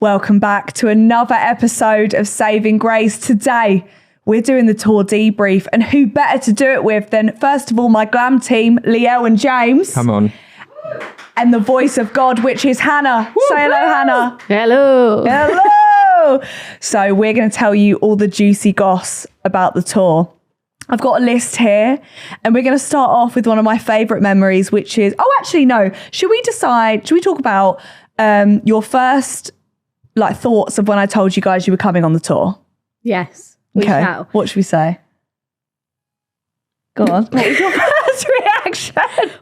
Welcome back to another episode of Saving Grace. Today, we're doing the tour debrief, and who better to do it with than, first of all, my Glam team, Lielle and James. Come on. And the voice of God, which is Hannah. Woo, say hello, Hannah. Hello. Hello. So we're going to tell you all the juicy goss about the tour. I've got a list here, and we're going to start off with one of my favourite memories, which is, should we talk about your first thoughts of when I told you guys you were coming on the tour? Yes, we shall. What should we say? Go on. What was your first reaction?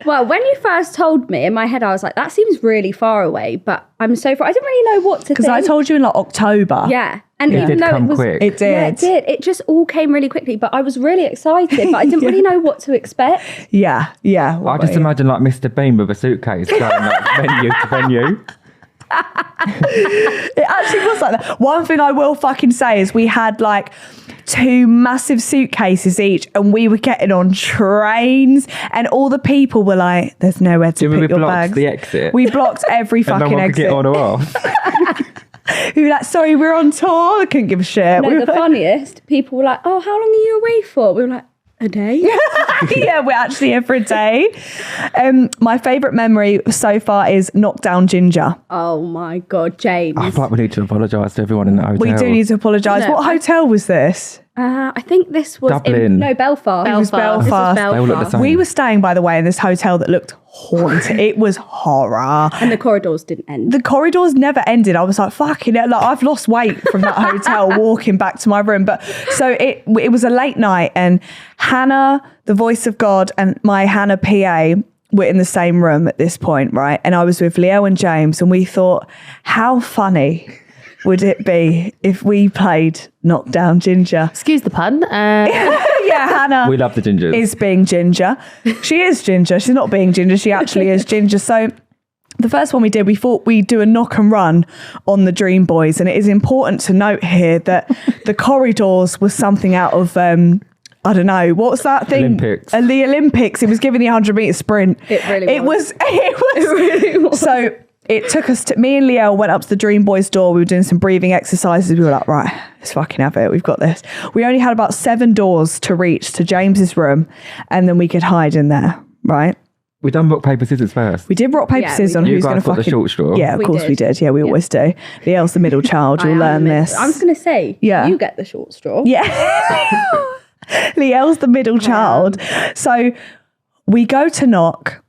Well, when you first told me, in my head I was like, that seems really far away, but I'm so far. I didn't really know what to think. Because I told you in October. Yeah. And even though it was quick. It did. Yeah, it did. It just all came really quickly, but I was really excited, but I didn't really know what to expect. Yeah. I just imagine Mr. Bean with a suitcase going venue to venue. It actually was like that. One thing I will fucking say is we had two massive suitcases each, and we were getting on trains, and all the people were like, "There's nowhere to put your bags." The exit. We blocked every fucking and no one exit. could get on or off. We were like, "Sorry, we're on tour." I couldn't give a shit. No, the funniest, people were like, "Oh, how long are you away for?" We were like, "A day." Yeah, we're actually here for a day. My favourite memory so far is Knockdown Ginger. Oh my God, James. I feel like we need to apologise to everyone in that hotel. We do need to apologise. No, what hotel was this? I think this was Dublin. Belfast. It was Belfast. This was They all look the same. We were staying, by the way, in this hotel that looked haunted. It was horror. And the corridors didn't end. The corridors never ended. I was like, fucking hell. I've lost weight from that hotel walking back to my room. But so it was a late night, and Hannah, the voice of God, and my Hannah PA were in the same room at this point, right? And I was with Lielle and James, and we thought, how funny would it be if we played Knockdown Ginger? Excuse the pun. Yeah, Hannah. We love the gingers. Is being ginger. She is ginger. She's not being ginger. She actually is ginger. So the first one we did, we thought we'd do a knock and run on the Dream Boys. And it is important to note here that the corridors was something out of, I don't know, what's that thing? Olympics. The Olympics. It was giving the 100-metre sprint. It really was. It really was. So it took us me and Lielle went up to the Dream Boys door. We were doing some breathing exercises. We were like, right, let's fucking have it. We've got this. We only had about 7 doors to reach to James's room, and then we could hide in there, right? We done rock, paper, scissors first. We did rock, paper, scissors on who's going to fucking... the short straw. Yeah, of course we did. Yeah, we always do. Lielle's the middle child. You'll learn this. I was going to say, you get the short straw. Yeah. Lielle's the middle child. So we go to knock.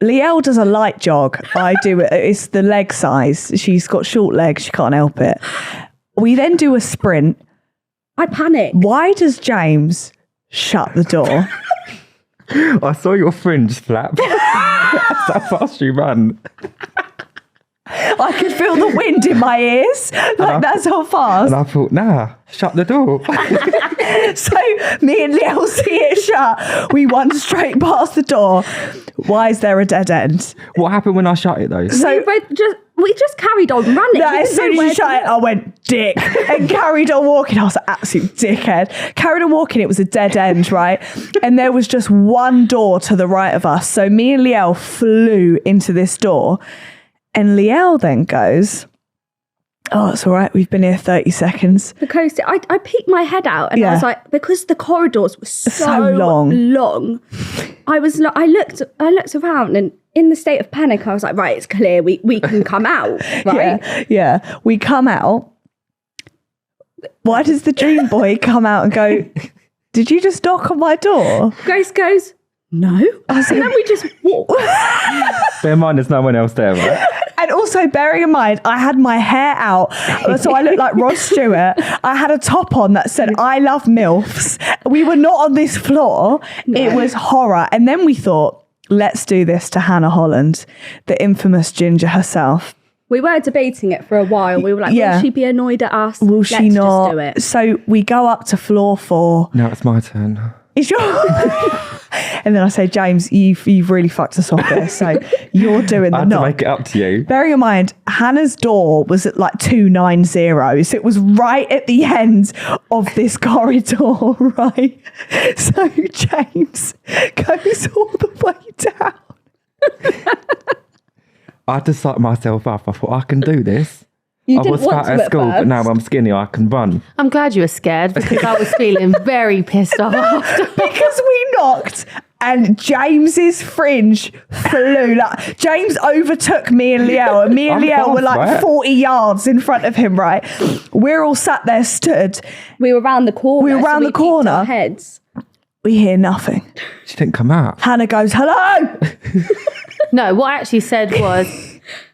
Lielle does a light jog. I do it. It's the leg size. She's got short legs. She can't help it. We then do a sprint. I panic. Why does James shut the door? I saw your fringe flap. That's how fast you ran. I could feel the wind in my ears. That's how fast. And I thought, nah, shut the door. So me and Lielle see it shut. We run straight past the door. Why is there a dead end? What happened when I shut it though? So we just carried on running. as soon as you shut it, I went, dick, and carried on walking. I was an absolute dickhead. Carried on walking, it was a dead end, right? And there was just one door to the right of us. So me and Lielle flew into this door. And Lielle then goes, oh, it's all right. We've been here 30 seconds. Because I peeked my head out and I was like, because the corridors were so long. I looked around, and in the state of panic, I was like, right, it's clear. We can come out, right? Yeah. We come out. Why does the Dream Boy come out and go, did you just knock on my door? Grace goes, no. And then we just walk. Bear in mind, there's no one else there, right? And also, bearing in mind, I had my hair out, so I looked like Rod Stewart. I had a top on that said, I love MILFs. We were not on this floor. No. It was horror. And then we thought, let's do this to Hannah Holland, the infamous Ginger herself. We were debating it for a while. We were like, will she be annoyed at us? Will she not? Let's just do So it. we go up to floor 4. No, it's my turn. Is your... And then I say, James, you've really fucked us off here. So you're doing the knock. I had to make it up to you. Bearing in mind, Hannah's door was at 290. So it was right at the end of this corridor, right? So James goes all the way down. I had to psych myself up. I thought, I can do this. You I didn't was want fat to at school, but first. now I'm skinny. I can run. I'm glad you were scared because I was feeling very pissed off after. Because we knocked and James's fringe flew. Like, James overtook me and Lielle, and me and I'm Lielle were fast, like right? 40 yards in front of him, right? We're all sat there stood. We were round the corner. We were round the peeked corner. our heads. We hear nothing. She didn't come out. Hannah goes, hello. No, what I actually said was,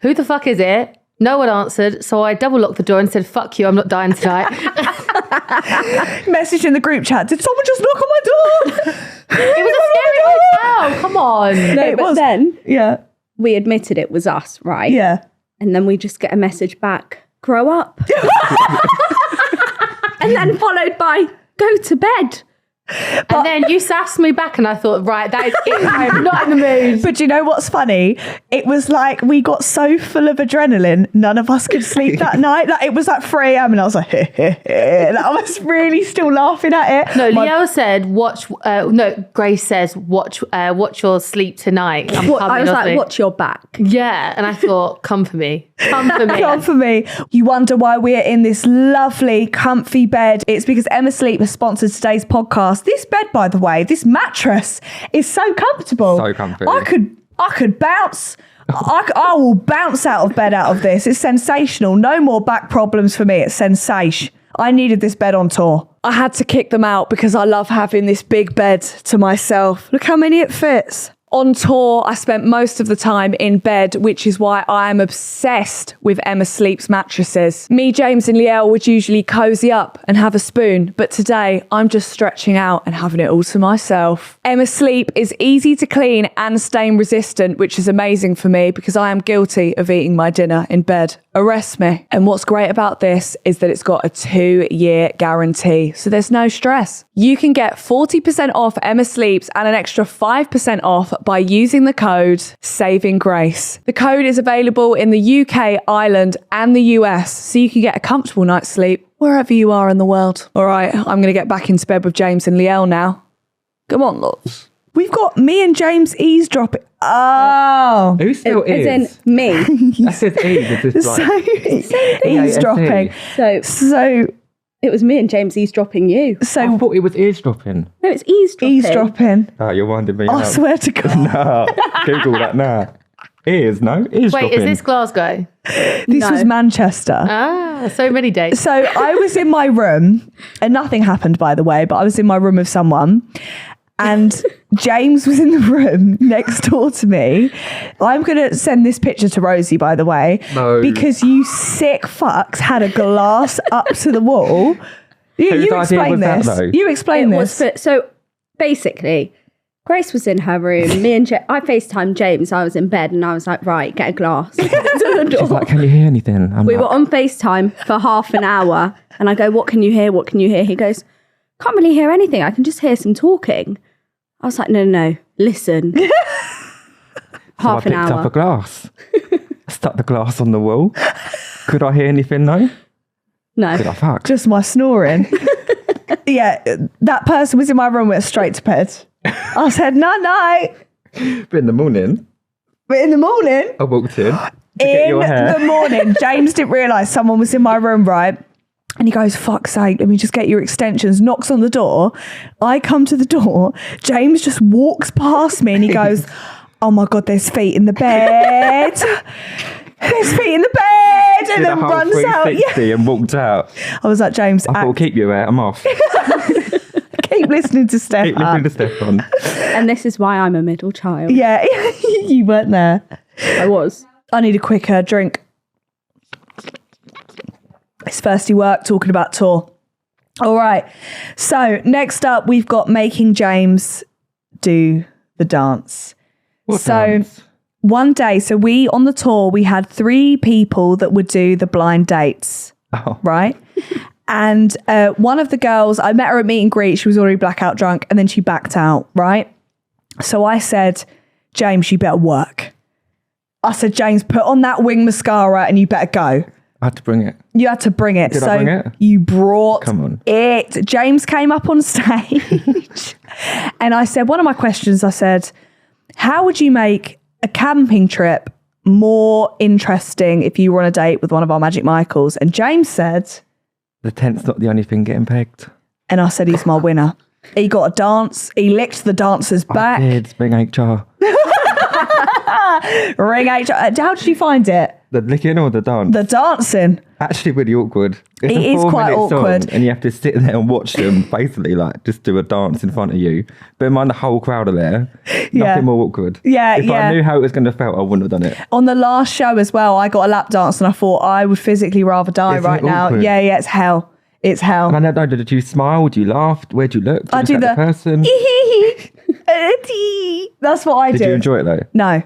who the fuck is it? No one answered, so I double locked the door and said, fuck you, I'm not dying tonight. Message in the group chat, did someone just knock on my door? It was a scary hotel, come on. No, It but was. then Yeah, we admitted it was us, right? yeah. And then we just get a message back, grow up. And then followed by, go to bed. And then you sassed me back and I thought, right, that is it. I'm not in the mood. But do you know what's funny? It was like we got so full of adrenaline, none of us could sleep that night. Like it was like 3 a.m. and I was like, like, I was really still laughing at it. No, Lielle said, Grace says, watch your sleep tonight. I was like, watch your back. Yeah, and I thought, come for me. Come for me. Come for me. You wonder why we're in this lovely, comfy bed. It's because Emma Sleep has sponsored today's podcast. This bed, by the way, this mattress is so comfortable. So comfy. I could bounce. I will bounce out of bed out of this. It's sensational. No more back problems for me. It's sensation. I needed this bed on tour. I had to kick them out because I love having this big bed to myself. Look how many it fits. On tour, I spent most of the time in bed, which is why I am obsessed with Emma Sleep's mattresses. Me, James and Lielle would usually cozy up and have a spoon, but today I'm just stretching out and having it all to myself. Emma Sleep is easy to clean and stain resistant, which is amazing for me because I am guilty of eating my dinner in bed. Arrest me. And what's great about this is that it's got a 2-year guarantee, so there's no stress. You can get 40% off Emma Sleeps and an extra 5% off by using the code Saving Grace. The code is available in the UK, Ireland, and the US, so you can get a comfortable night's sleep wherever you are in the world. All right, I'm going to get back into bed with James and Lielle now. Come on, loves. We've got me and James eavesdropping. Oh. Who still As is? in me. That says Eve. It's just like, Eavesdropping. So It was me and James eavesdropping you. I thought it was eavesdropping. No, it's eavesdropping. eavesdropping. Oh, you're winding me I up. swear to God. No, Google that now. Ears, no? Eavesdropping. Wait, is this Glasgow? This was Manchester. Ah, so many dates. So I was in my room, and nothing happened, by the way, but I was in my room with someone, and James was in the room next door to me. I'm going to send this picture to Rosie, by the way, No. because you sick fucks had a glass up to the wall. You Whose idea explain was that, this. though? You explain It this. was so basically, Grace was in her room. Me and I FaceTimed James. I was in bed and I was like, right, get a glass. To the door. She's like, can you hear anything? I'm We like, were on FaceTime for half an hour and I go, what can you hear? What can you hear? He goes, can't really hear anything. I can just hear some talking. I was like, no, listen. so Half an I picked hour. up a glass. Stuck the glass on the wall. Could I hear anything, though? No. Could I fuck? Just my snoring. Yeah, that person was in my room, went straight to bed. I said, night. But in the morning, But in the morning, I walked in to get your hair. the morning, James didn't realise someone was in my room, right? And he goes, fuck's sake, let me just get your extensions. Knocks on the door. I come to the door. James just walks past me and he goes, oh my God, there's feet in the bed. There's feet in the bed. And Did then a whole runs out. 360 and walked out. I was like, James, I thought, keep you there. I'm off. keep listening to Steph. Keep listening to Stefan. And this is why I'm a middle child. Yeah, you weren't there. I was. I need a quick drink. It's thirsty work talking about tour. All right. So next up, we've got making James do the dance. What So dance? one day, so we on the tour, we had 3 people that would do the blind dates, Oh. right? And one of the girls, I met her at meet and greet. She was already blackout drunk and then she backed out, right? So I said, James, you better work. I said, James, put on that wing mascara and you better go. I had to bring it. You had to bring it. Did so I bring it? you brought Come on. it. James came up on stage and I said, one of my questions, I said, how would you make a camping trip more interesting if you were on a date with one of our Magic Michaels? And James said, The tent's not the only thing getting pegged. and I said, he's my winner. He got a dance. He licked the dancer's back. I did, bring HR. Ring HR. How did you find it? The licking or the dance? The dancing. Actually really awkward. It's It a is quite 4-minute song, awkward. and you have to sit there and watch them basically like just do a dance in front of you. Bear in mind the whole crowd are there. Yeah. Nothing more awkward. Yeah, If yeah. I knew how it was going to feel, I wouldn't have done it. On the last show as well, I got a lap dance and I thought I would physically rather die Isn't right it now. awkward? Yeah, it's hell. It's hell. And I don't know, did you smile? Did you laugh? Where'd you look? Did I you do look at the person? That's what I Did do. you enjoy it though? No.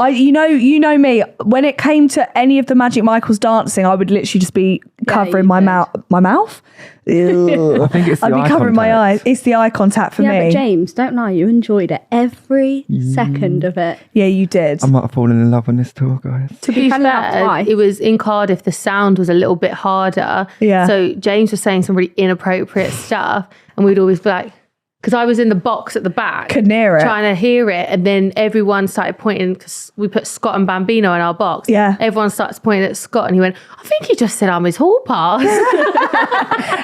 You know me. When it came to any of the Magic Michaels dancing, I would literally just be covering you my did. mouth. My mouth? Ew. I think it's the I'd be eye covering my contact. eyes. It's the eye contact for Yeah, me. but James, don't lie, you enjoyed it. Every second of it. Yeah, you did. I might have fallen in love on this tour, guys. To be fell in love fair, twice. it was in Cardiff, the sound was a little bit harder. Yeah. So James was saying some really inappropriate stuff, and we'd always be like, because I was in the box at the back. Could hear it. Trying to hear it. And then everyone started pointing, because we put Scott and Bambino in our box. Yeah. Everyone starts pointing at Scott, and he went, I think he just said I'm his hall pass.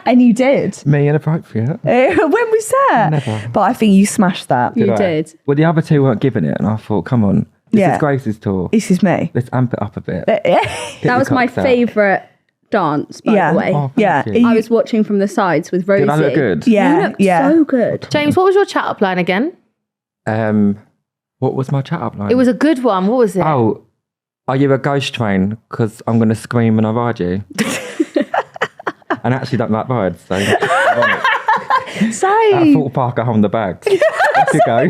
And you did. Me inappropriate. When was that? Never. But I think you smashed that. You I? did. Well, the other two weren't giving it, and I thought, come on, this Yeah. is Grace's tour. This is me. Let's amp it up a bit. Yeah. Get That the was my cocks out. favourite dance, by Yeah. the way. Oh, Yeah. thank you. I was watching from the sides with Rosie. Did I look good? Yeah. You looked yeah. so good. James, what was your chat up line again? What was my chat up line? It was a good one. What was it? Oh, are you a ghost train? Because I'm going to scream when I ride you. And I actually don't like rides, so at Same. Thorpe Park, I hold the bags. Off you go.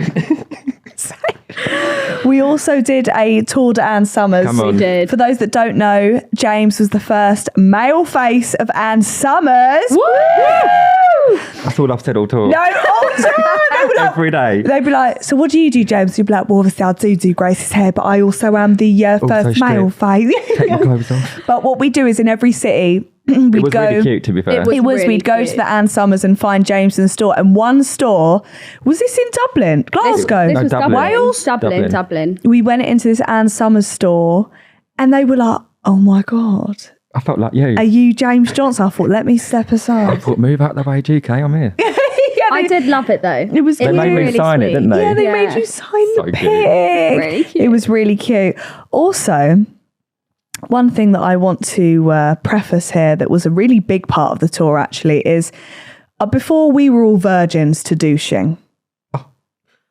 We also did a tour de Anne Summers. Come on. We did. For those that don't know, James was the first male face of Anne Summers. Woo! That's all I've said all tour. No, all time. They were like- Every day. They'd be like, so what do you do, James? You'd be like, well, obviously I do Grace's hair, but I also am the first male face. Take your clothes off. But what we do is in every city, we'd It was go. really cute, to be fair. was- really we'd go cute. to the Anne Summers and find James in the store. And one store, was this in Dublin? Glasgow? This No, was Dublin. Dublin. Wales? Dublin. We went into this Anne Summers store and they were like, oh my God, I felt like you. are you James Johnson? I thought, let me step I aside. thought, move out the way, GK, I'm here. I did love it though. It was They made me really sign it, sweet. didn't they? Yeah, they Yeah. made you sign So the good. pic. Really cute. It was really cute. Also, one thing that I want to preface here that was a really big part of the tour actually is before we were all virgins to douching.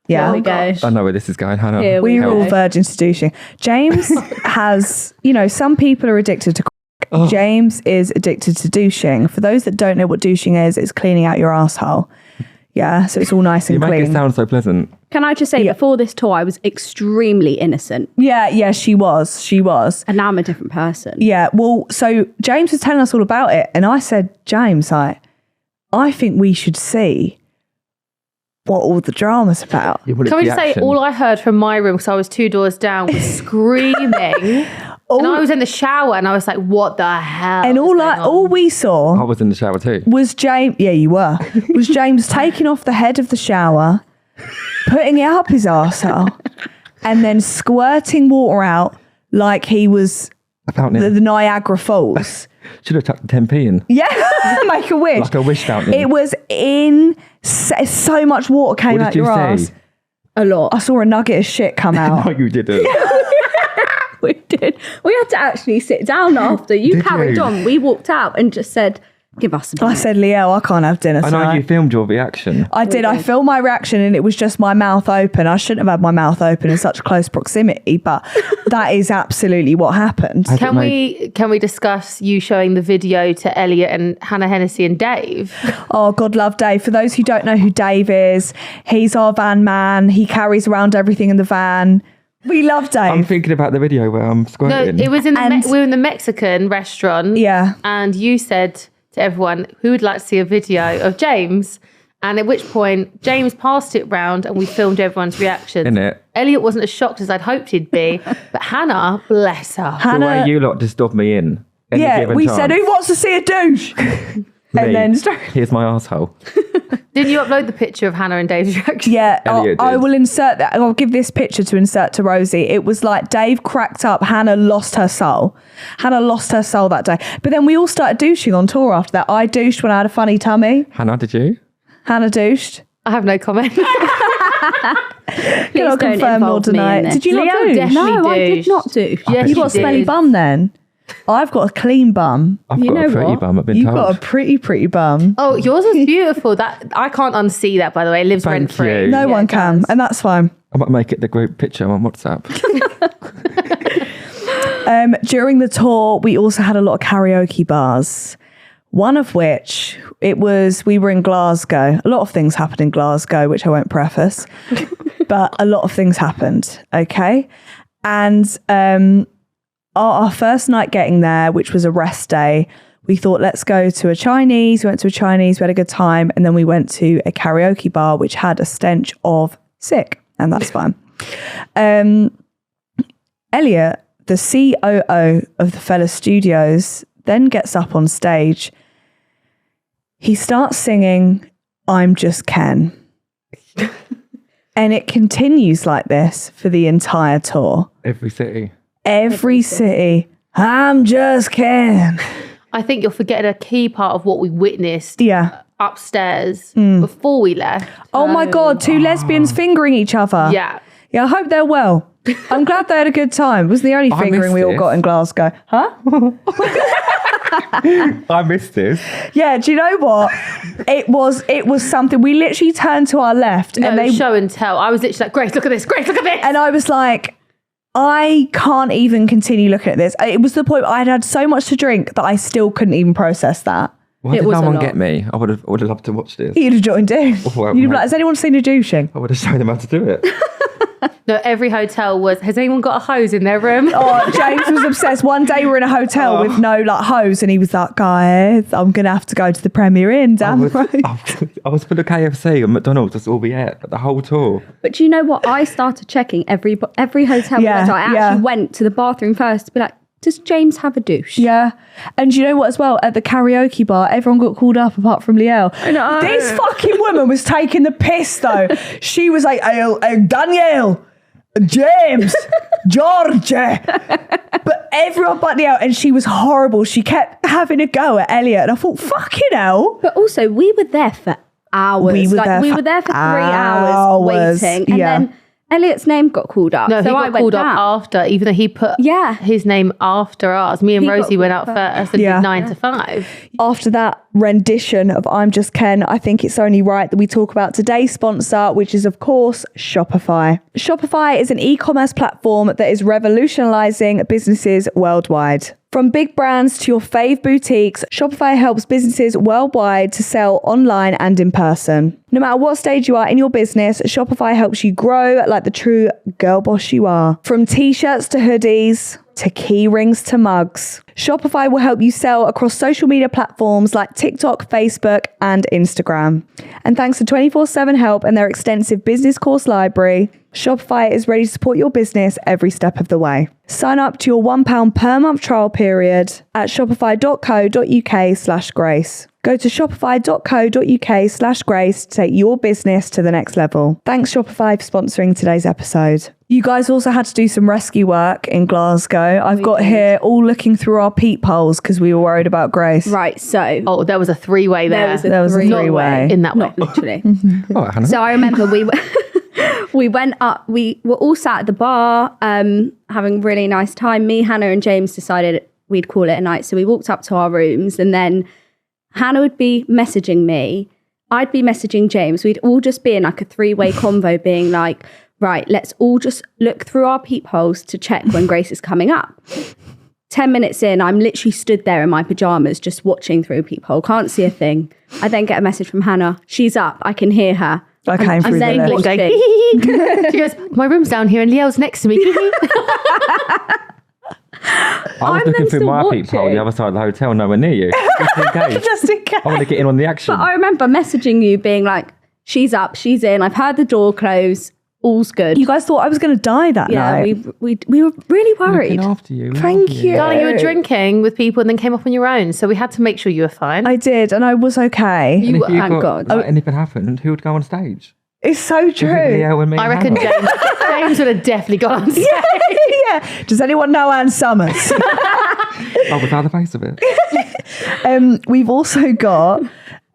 Yeah. Here we go. I know where this is going, Hannah. Here We were all go. virgins to douching. James has, some people are addicted to crack. Oh. James is addicted to douching. For those that don't know what douching is, it's cleaning out your asshole. Yeah, so it's all nice You and make clean. it sound so pleasant. Can I just say, before this tour, I was extremely innocent. Yeah, she was. And now I'm a different person. Yeah, well, so James was telling us all about it, and I said, James, I think we should see what all the drama's about. Yeah, well, Can we it's just the say, action. all I heard from my room, because I was 2 doors down, was screaming. And I was in the shower and I was like, what the hell? And is all going on? all we I saw was in the shower too. was James. Yeah, you were. Was James taking off the head of the shower, putting it up his arsehole, and then squirting water out like he was I found the it. Niagara Falls. Should have tucked the 10p in. Yeah, make a wish. Like a wish fountain. It was so much water came What out did you your see? ass. A lot. I saw a nugget of shit come out. No, you didn't. We did. We had to actually sit down after. You Did carried you? on. We walked out and just said, give us a I bite. said, Lielle, I can't have dinner I tonight. know you filmed your reaction. I did. I filmed my reaction and it was just my mouth open. I shouldn't have had my mouth open in such close proximity, but that is absolutely what happened. Has it Can made- we discuss you showing the video to Elliot and Hannah Hennessy and Dave? Oh, God love Dave. For those who don't know who Dave is, he's our van man. He carries around everything in the van. We love Dave. I'm thinking about the video where I'm No, squirting. it was in the And- we were in the Mexican restaurant. Yeah. And you said to everyone who would like to see a video of James. And at which point James passed it round and we filmed everyone's reaction. Innit? Elliot wasn't as shocked as I'd hoped he'd be, but Hannah, bless her. The way you lot just dobbed me in. Any yeah, given we chance. said, who wants to see a douche? Me. And then Here's my asshole. Didn't you upload the picture of Hannah and Dave's reaction? Yeah, Elliot I did. will insert that. I'll give this picture to insert to Rosie. It was like Dave cracked up. Hannah lost her soul. Hannah lost her soul that day. But then we all started douching on tour after that. I douched when I had a funny tummy. Hannah, did you? Hannah douched. I have no comment. Please Cannot don't confirm nor involve me deny in it. this. Did you not Lielle douche? definitely No, I did douched. not do. Yes, You got a she smelly did. bum then. I've got a clean bum. I've You got know a pretty what? bum, I've been You've told. got a pretty bum. Oh, yours is beautiful. That I can't unsee that, by the way. It lives Thank rent free. you. No Yeah, one it can, does. and that's fine. I might make it the group picture on WhatsApp. During the tour, we also had a lot of karaoke bars. One of which we were in Glasgow. A lot of things happened in Glasgow, which I won't preface, but a lot of things happened. Okay. And our first night getting there, which was a rest day, we thought, let's go to a Chinese. We went to a Chinese, we had a good time. And then we went to a karaoke bar, which had a stench of sick. And that's fine. Elliot, the COO of the Fella Studios, then gets up on stage. He starts singing, I'm Just Ken. And it continues like this for the entire tour. Every city. Every city, I'm just Ken. I think you're forgetting a key part of what we witnessed Yeah. upstairs before we left. Oh my God, two lesbians fingering each other. Yeah. Yeah, I hope they're well. I'm glad they had a good time. It was the only I fingering missed we all this. got in Glasgow. Huh? I missed this. Yeah, do you know what? It was something. We literally turned to our left No, and they show and tell. I was literally like, Grace, look at this. Grace, look at this. and I was like, I can't even continue looking at this. It was the point I'd had so much to drink that I still couldn't even process that. Why It did was no a one lot. get me? I would have loved to watch this. You'd have joined in. well, You'd be well. like, has anyone seen a douching? I would have shown them how to do it. No, every hotel was, has anyone got a hose in their room? Oh, James was obsessed. One day we're in a hotel with no like hose, and he was like, "Guys, I'm gonna have to go to the Premier Inn I down the was, road." I was full of KFC and McDonald's. That's all we ate. The whole tour. But do you know what? I started checking every hotel. Yeah, I actually yeah. went to the bathroom first to be like, does James have a douche? Yeah, and you know what? As well, at the karaoke bar, everyone got called up apart from Lielle. I know. This fucking woman was taking the piss though. She was like, hey, Danielle. James, George, but everyone but Lielle, and she was horrible. She kept having a go at Elliot, and I thought, fucking hell. But also, we were there for hours. We were there we for were there for 3 hours. hours waiting. And Yeah. then Elliot's name got called up. No, so he I got went called down. up after, even though he put Yeah. his name after ours. Me and He got Rosie went out called up first and Yeah. did 9 to 5. After that rendition of I'm Just Ken, I think it's only right that we talk about today's sponsor, which is, of course, Shopify. Shopify is an e-commerce platform that is revolutionizing businesses worldwide. From big brands to your fave boutiques, Shopify helps businesses worldwide to sell online and in person. No matter what stage you are in your business, Shopify helps you grow like the true girl boss you are. From t-shirts to hoodies, to key rings to mugs, Shopify will help you sell across social media platforms like TikTok, Facebook, and Instagram. And thanks to 24/7 help and their extensive business course library, Shopify is ready to support your business every step of the way. Sign up to your £1 per month trial period at shopify.co.uk/grace. Go to shopify.co.uk/grace to take your business to the next level. Thanks Shopify for sponsoring today's episode. You guys also had to do some rescue work in Glasgow. I've got here all looking through our peepholes because we were worried about Grace. Right, so Oh, there was a 3-way there. there was a three-way. in that way. not literally. Oh, Hannah. So I remember we went up, we were all sat at the bar, having a really nice time. Me, Hannah and James decided we'd call it a night. So we walked up to our rooms and then Hannah would be messaging me. I'd be messaging James. We'd all just be in like a 3-way convo being like, right, let's all just look through our peepholes to check when Grace is coming up. 10 minutes in, I'm literally stood there in my pajamas just watching through a peephole. Can't see a thing. I then get a message from Hannah. She's up. I can hear her. I came through then the lift. watching. She goes, my room's down here and Lielle's next to me. I was I'm looking then through still my watching. peephole the other side of the hotel, nowhere near you. Just in case. Just in case. I want to get in on the action. But I remember messaging you being like, she's up, she's in. I've heard the door close. all's good. You guys thought I was going to die that night. we were really worried. Looking after you. Thank you. Darling, you were drinking with people and then came off on your own. So we had to make sure you were fine. I did, and I was okay. And if Thank God. anything happened, who would go on stage? It's so true. Lielle and me I and reckon Hannah. James would have definitely gone on stage. Yeah. Does anyone know Anne Summers? I was out the face of it. We've also got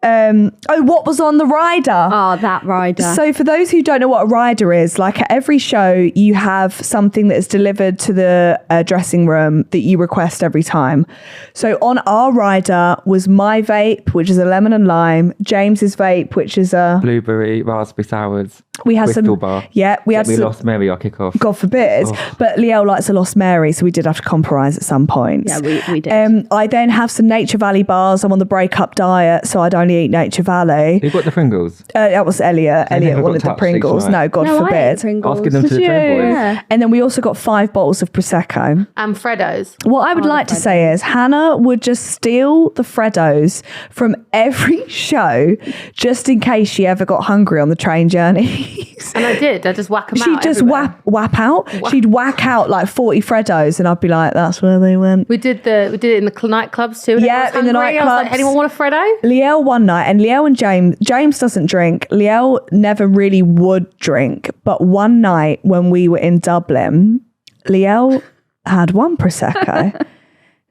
what was on the rider? Oh, that rider. So for those who don't know what a rider is, like at every show, you have something that is delivered to the dressing room that you request every time. So on our rider was my vape, which is a lemon and lime, James's vape, which is a Blueberry, raspberry sours. we had Crystal some bar. Yeah, we had We some, lost Mary, our kick-off. God forbid. But Lielle likes a Lost Mary, so we did have to compromise at some point. Yeah, we did. I then have some Nature Valley bars. I'm on the breakup diet, so I'd only eat Nature Valley. Who got the Pringles? That was Elliot. They never Elliot got wanted the touched Pringles. each night. No, God No, I ate forbid. Pringles. Asking them to the Dream Boys. Yeah. And then we also got 5 bottles of Prosecco. And Freddo's. What I would like to say is Hannah would just steal the Freddos from every show just in case she ever got hungry on the train journeys. And I did. I just whack them out. She'd just everywhere. whap out. She'd whack out like 40 Freddos and I'd be like, that's where they went. We did it in the nightclubs too. Yeah, Everyone was in the hungry. I was like, nightclubs. anyone want a Freddo? Lielle one night, and Lielle and James doesn't drink. Lielle never really would drink, but one night when we were in Dublin, Lielle had one Prosecco.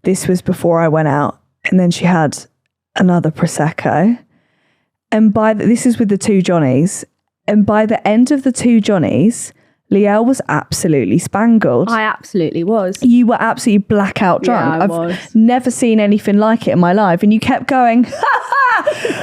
This was before I went out, and then she had another Prosecco. And this is with the 2 Johnnies, and by the end of the 2 Johnnies, Lielle was absolutely spangled. I absolutely was. You were absolutely blackout drunk. Yeah, I I've was. never seen anything like it in my life. And you kept going,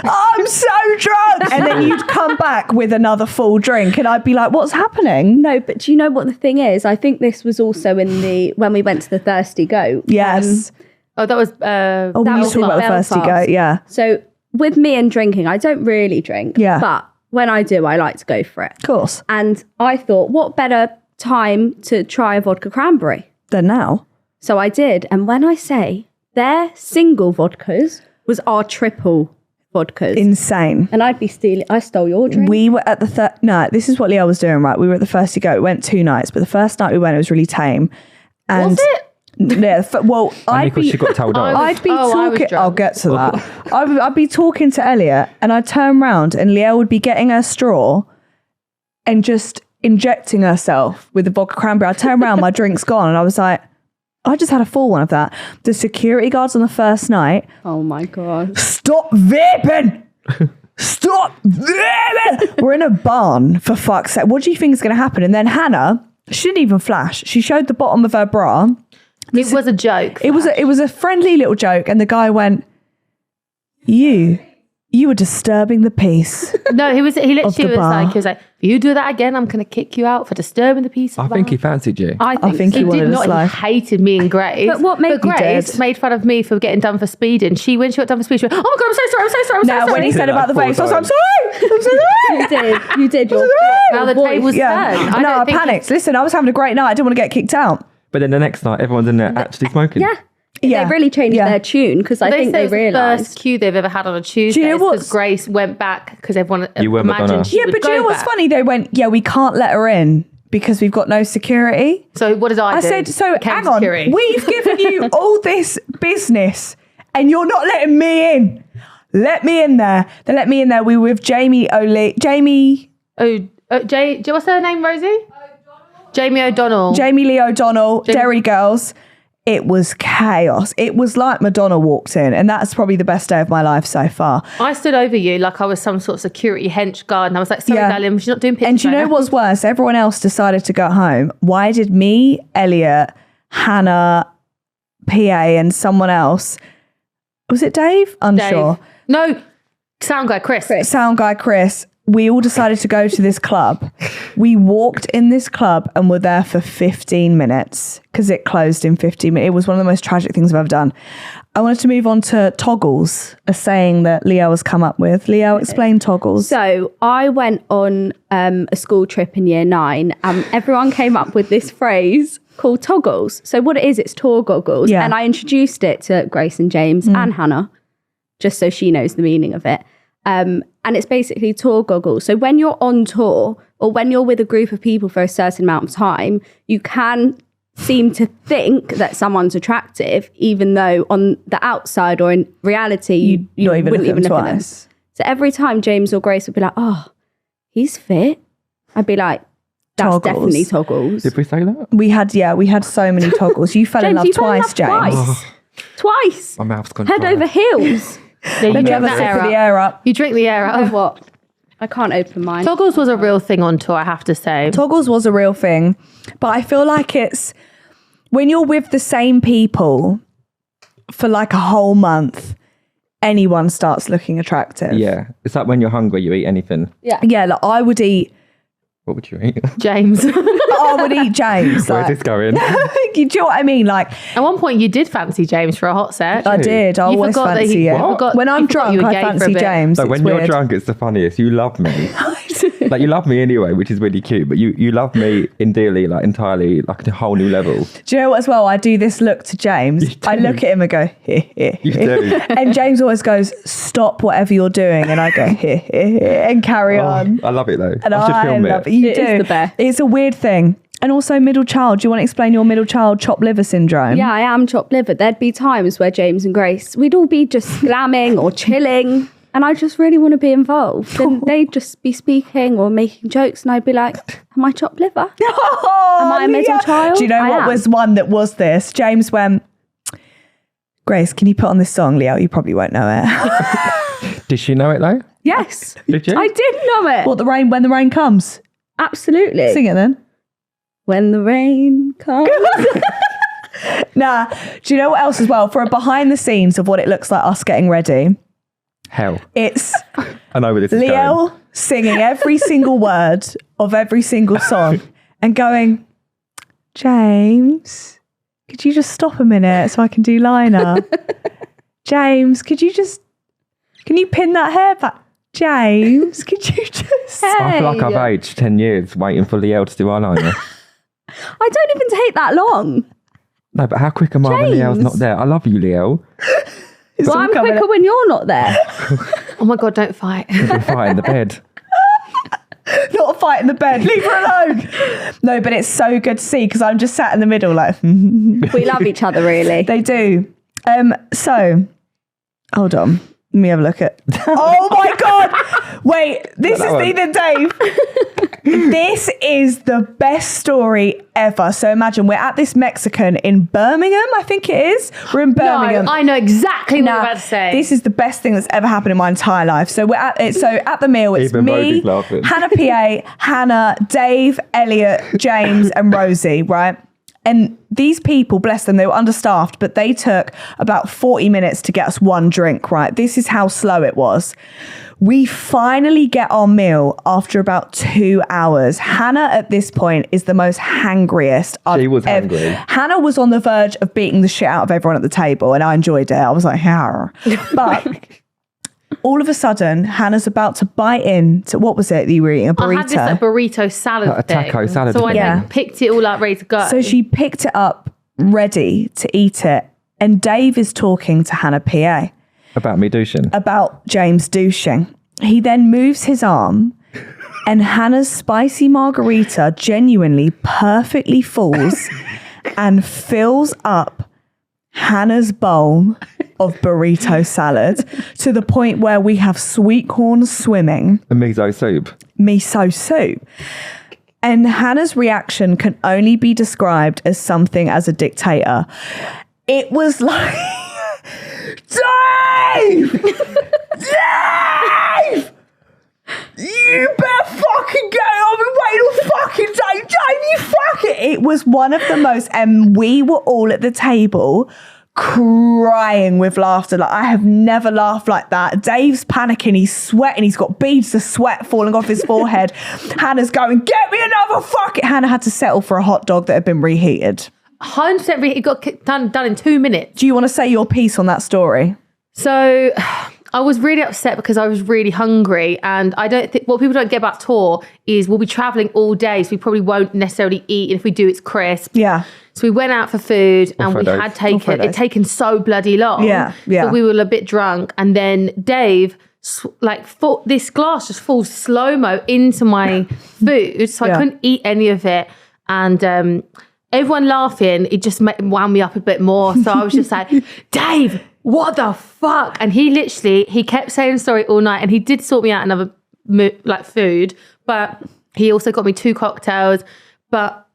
I'm so drunk. And then you'd come back with another full drink and I'd be like, what's happening? No, but do you know what the thing is? I think this was also when we went to the Thirsty Goat. Yes. Oh, that was. We that used to talk was about the Thirsty Belfast. Goat. Yeah. So with me and drinking, I don't really drink. Yeah. But when I do, I like to go for it. Of course. And I thought, what better time to try a vodka cranberry? Then now. So I did. And when I say their single vodkas was our triple vodkas. Insane. And I stole your drink. We were at the no, this is what Lielle was doing, right? We were at the Thirsty Goat. We went 2 nights, but the first night we went, it was really tame. And Was it? Yeah, well, Because she got told off. I'd be I was talking. drunk. I'll get to that. I'd be talking to Elliot, and I'd turn round, and Lielle would be getting her straw and just injecting herself with the vodka cranberry. I turn around, my drink's gone, and I was like, I just had a full one of that. The security guards on the first night, Oh my God. stop vaping. Stop vaping. We're in a barn, for fuck's sake. What do you think is going to happen? And then Hannah, she didn't even flash. She showed the bottom of her bra. It was a joke. It was a friendly little joke, and the guy went, "You were disturbing the peace." No, he literally was the bar. like, if you do that again, I'm going to kick you out for disturbing the peace. I think he fancied you. I think he so. wanted did us not. life. He hated me and Grace. But what made- He Grace did. made fun of me for getting done for speeding. When she got done for speeding, she went, "Oh my God, I'm so sorry. I'm so sorry. I'm Now, so sorry." when he said Said about the that vapes, I was 4 like, I'm sorry. You did. You did. Now the table's Yeah. turned. No, I don't think panicked. Listen, I was having a great night. I didn't want to get kicked out. But then the next night, everyone's in there actually smoking. Yeah. Yeah. They really changed Yeah. their tune because I think say they it's the realised. first cue they've ever had on a Tuesday. know Because what's- Grace went back because everyone You were Madonna. imagined she Yeah, would but do you go know what's back. funny? They went, yeah, we can't let her in because we've got no security. So what did I do? I said, so Became hang on, security. we've given you all this business and you're not letting me in. Let me in there. They let me in there. We were with Jamie. What's her name, Rosie? Jamie O'Donnell. Jamie Lee O'Donnell, Derry Girls. It was chaos. It was like Madonna walked in, and that's probably the best day of my life so far. I stood over you like I was some sort of security hench guard, and I was like, "Sorry, Yeah. darling, she's not doing pictures." And do you right know now." what's worse? Everyone else decided to go home. Why did me, Elliot, Hannah, PA, and someone else? Was it Dave? Unsure. Dave. No, sound guy Chris. Sound guy Chris. We all decided to go to this club. We walked in this club and were there for 15 minutes because it closed in 15 minutes. It was one of the most tragic things I've ever done. I wanted to move on to toggles, a saying that Lielle has come up with. Lielle, explain toggles. So I went on a school trip in year 9 and everyone came up with this phrase called toggles. So what it is, it's tour goggles. Yeah. And I introduced it to Grace and James and Hannah, just so she knows the meaning of it. And it's basically tour goggles. So when you're on tour, or when you're with a group of people for a certain amount of time, you can seem to think that someone's attractive, even though on the outside or in reality, you wouldn't even look at them. So every time James or Grace would be like, oh, he's fit, I'd be like, that's Toggles. definitely Toggles. Did we say that? We had so many Toggles. You fell in love twice, James. Twice. My mouth's gone Head dry. over heels. Yeah, you Let me drink have a that sip air of up. the air up. You drink the air Oh, up. what? I can't open mine. Toggles was a real thing on tour, I have to say. Toggles was a real thing, but I feel like it's when you're with the same people for like a whole month, anyone starts looking attractive. Yeah. It's like when you're hungry, you eat anything. Yeah, like I would eat What would you eat? James. I would eat James. Where's Like, this going? do you know what I mean? Like At one point, you did fancy James for a hot set. I did. I You always forgot that fancy he- it. you forgot- When I'm you forgot drunk, you were I gay for a fancy bit. James. So It's when weird. you're drunk, it's the funniest. You love me. Like you love me anyway, which is really cute. But you love me endearly, like entirely, like a whole new level. Do you know what as well? I do this look to James. I look at him and go, heh, heh, You heh. do. And James always goes, stop whatever you're doing. And I go, heh, heh, heh, and carry on. I love it though. And I should film love it. it. You It do. is the best. It's a weird thing. And also middle child. Do you want to explain your middle child chopped liver syndrome? Yeah, I am chopped liver. There'd be times where James and Grace, we'd all be just glamming or chilling, and I just really want to be involved. And they'd just be speaking or making jokes, and I'd be like, am I chopped liver? Oh, Am I a middle Lielle. child? Do you know I what am. was one that was this? James went, Grace, can you put on this song, Lielle? You probably won't know it. Did she know it though? Yes. Did you? I did know it. What, when the rain comes? Absolutely. Sing it then. When the rain comes. Nah. Do you know what else as well? For a behind the scenes of what it looks like us getting ready, Hell. it's I know where this is going. Lielle singing every single word of every single song and going, James, could you just stop a minute so I can do liner? James, can you pin that hair back? James, could you just... I feel like I've aged 10 years waiting for Lielle to do eyeliner. I don't even take that long. No, but how quick am I when Lielle's not there? I love you, Lielle. It's Well, all I'm coming quicker up. when you're not there. Oh my God, don't fight. We'll be fight in the bed. Not a fight in the bed. Leave her alone. No, but it's so good to see because I'm just sat in the middle like... We love each other, really. They do. So, hold on. Let me have a look at... Oh my God. Wait, this is neither Dave. This is the best story ever. So imagine we're at this Mexican in Birmingham, I think it is. We're in Birmingham. No, I know exactly what Now, you're about to say. this is the best thing that's ever happened in my entire life. So we're at it. So at the meal, it's Even me, Rosie's laughing. Hannah PA, Hannah, Dave, Elliot, James, and Rosie, right? And these people, bless them, they were understaffed, but they took about 40 minutes to get us one drink, right? This is how slow it was. We finally get our meal after about 2 hours. Hannah at this point is the most hangriest She was hangry. Hannah was on the verge of beating the shit out of everyone at the table, and I enjoyed it. I was like, "How?" But all of a sudden, Hannah's about to bite into what was it that you were eating? A I burrito. had this like, burrito salad Like a taco thing. salad So I thing. Yeah. like, picked it all up, ready to go. So she picked it up, ready to eat it, and Dave is talking to Hannah PA About me douching. about James douching. He then moves his arm, and Hannah's spicy margarita genuinely perfectly falls and fills up Hannah's bowl of burrito salad to the point where we have sweet corn swimming, A miso soup. miso soup. And Hannah's reaction can only be described as something as a dictator. It was like, Dave! Dave! You better fucking go. I've been waiting all fucking day. Dave, you fucking... It was one of the most... And we were all at the table crying with laughter. Like, I have never laughed like that. Dave's panicking. He's sweating. He's got beads of sweat falling off his forehead. Hannah's going, get me another fucking... Hannah had to settle for a hot dog that had been reheated. 100% it got done in 2 minutes. Do you want to say your piece on that story? So I was really upset because I was really hungry, and I don't think what people don't get about tour is we'll be traveling all day, so we probably won't necessarily eat, and if we do, it's crisp. Yeah. So we went out for food, and we Fridays. had taken so bloody long. Yeah, yeah. So we were a bit drunk, and then Dave this glass just falls slow-mo into my food, so I couldn't eat any of it. And everyone laughing, it just wound me up a bit more. So I was just like, Dave, what the fuck? And he kept saying sorry all night, and he did sort me out another food, but he also got me 2 cocktails. But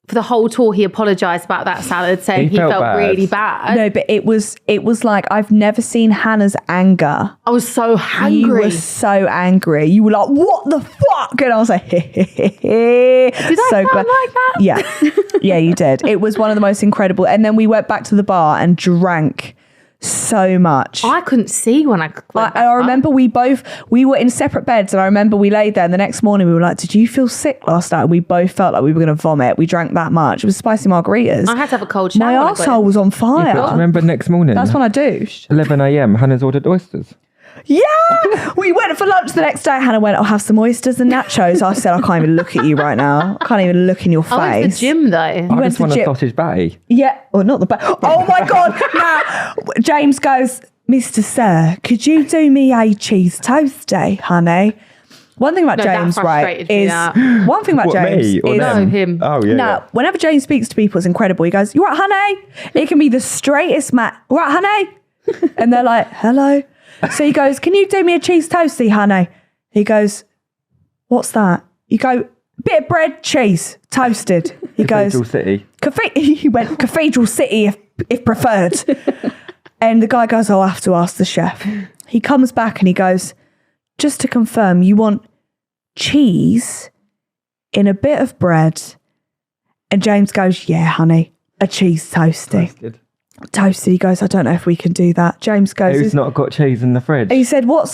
for the whole tour, he apologised about that salad, saying he felt really bad. No, but it was like, I've never seen Hannah's anger. I was so hungry. You were so angry. You were like, what the fuck? And I was like, Did I sound like that? Yeah. Yeah, you did. It was one of the most incredible. And then we went back to the bar and drank so much. I couldn't see when I went back I remember we were in separate beds, and I remember we laid there, and the next morning we were like, did you feel sick last night? And we both felt like we were going to vomit. We drank that much. It was spicy margaritas. I had to have a cold shower. My arsehole was on fire. But remember next morning? That's when I douched. 11 a.m. Hannah's ordered oysters. Yeah, we went for lunch the next day. Hannah went, I'll have some oysters and nachos. I said, I can't even look at you right now. I can't even look in your face. I went to the gym though. I just want a sausage batty. Yeah, or not the oh my God. Now, James goes, Mr. Sir, could you do me a cheese toasty, honey? One thing about James, right, is one thing about James me or is them? Him. Oh yeah. No, whenever James speaks to people, it's incredible. He goes, "You right, honey?" It can be the straightest man. Right, honey? And they're like, "Hello." So he goes, "Can you do me a cheese toasty, honey?" He goes, "What's that?" You go, "Bit of bread, cheese, toasted." He goes, Cathedral City. He went, "Cathedral City, if preferred." And the guy goes, "I'll have to ask the chef." He comes back and he goes, "Just to confirm, you want cheese in a bit of bread?" And James goes, "Yeah, honey, a cheese toasty." Toasted. He goes, "I don't know if we can do that." James goes, "Who's not got cheese in the fridge?" He said, "What's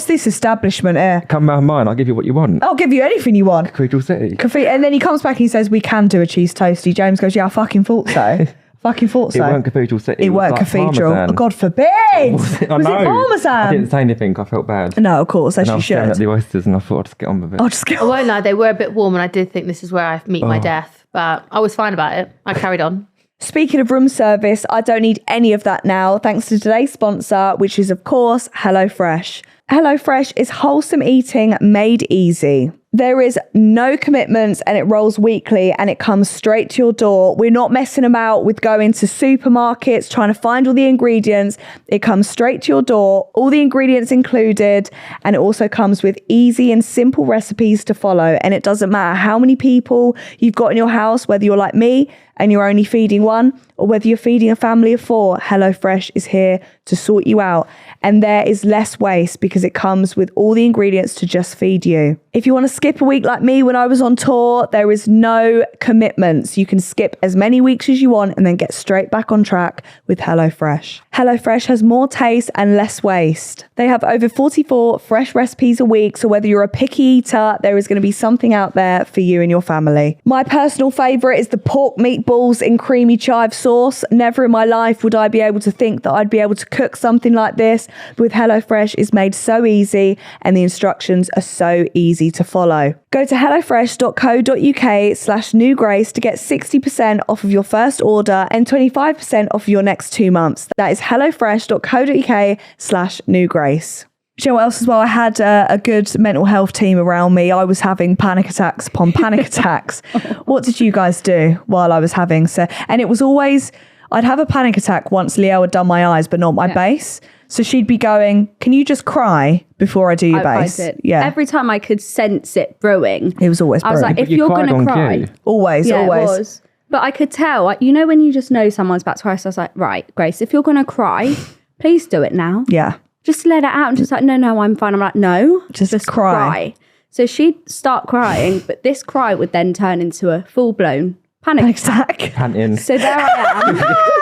this establishment here? Come round mine, I'll give you what you want. I'll give you anything you want." Cathedral City. And then he comes back and he says, "We can do a cheese toasty." James goes, "Yeah, I fucking thought so." Fucking thought so. It weren't Cathedral City. It weren't like Cathedral. Parmesan. Oh, God forbid. I Was it know. Parmesan? I didn't say anything. I felt bad. No, of course, as And I you was staring should. at the oysters, and I thought I'd just get on with it. I'll just go. I won't lie, they were a bit warm, and I did think this is where I meet my death, but I was fine about it. I carried on. Speaking of room service, I don't need any of that now, thanks to today's sponsor, which is, of course, HelloFresh. HelloFresh is wholesome eating made easy. There is no commitments and it rolls weekly and it comes straight to your door. We're not messing about with going to supermarkets, trying to find all the ingredients. It comes straight to your door, all the ingredients included, and it also comes with easy and simple recipes to follow. And it doesn't matter how many people you've got in your house, whether you're like me and you're only feeding one, or whether you're feeding a family of 4, HelloFresh is here to sort you out. And there is less waste because it comes with all the ingredients to just feed you. If you want to skip a week like me when I was on tour, there is no commitments. You can skip as many weeks as you want and then get straight back on track with HelloFresh. HelloFresh has more taste and less waste. They have over 44 fresh recipes a week, so whether you're a picky eater, there is going to be something out there for you and your family. My personal favourite is the pork meatballs in creamy chive sauce. Never in my life would I be able to think that I'd be able to cook something like this. With HelloFresh, it's made so easy and the instructions are so easy to follow. Go to hellofresh.co.uk/newgrace to get 60% off of your first order and 25% off your next 2 months. That is hellofresh.co.uk/newgrace. Do you know what else as well? I had a good mental health team around me. I was having panic attacks upon panic attacks. What did you guys do while I was having so? And it was always, I'd have a panic attack once Lielle had done my eyes, but not my bass. So she'd be going, "Can you just cry before I do your bass?" Yeah. Every time I could sense it brewing. It was always brewing. I was like, if you're going to cry. Always. It was. But I could tell, you know, when you just know someone's about to cry. So I was like, right, Grace, if you're going to cry, please do it now. Yeah. Just let it out and just like, no, I'm fine. I'm like, no, just cry. So she'd start crying, but this cry would then turn into a full-blown panic attack. Panting. So there I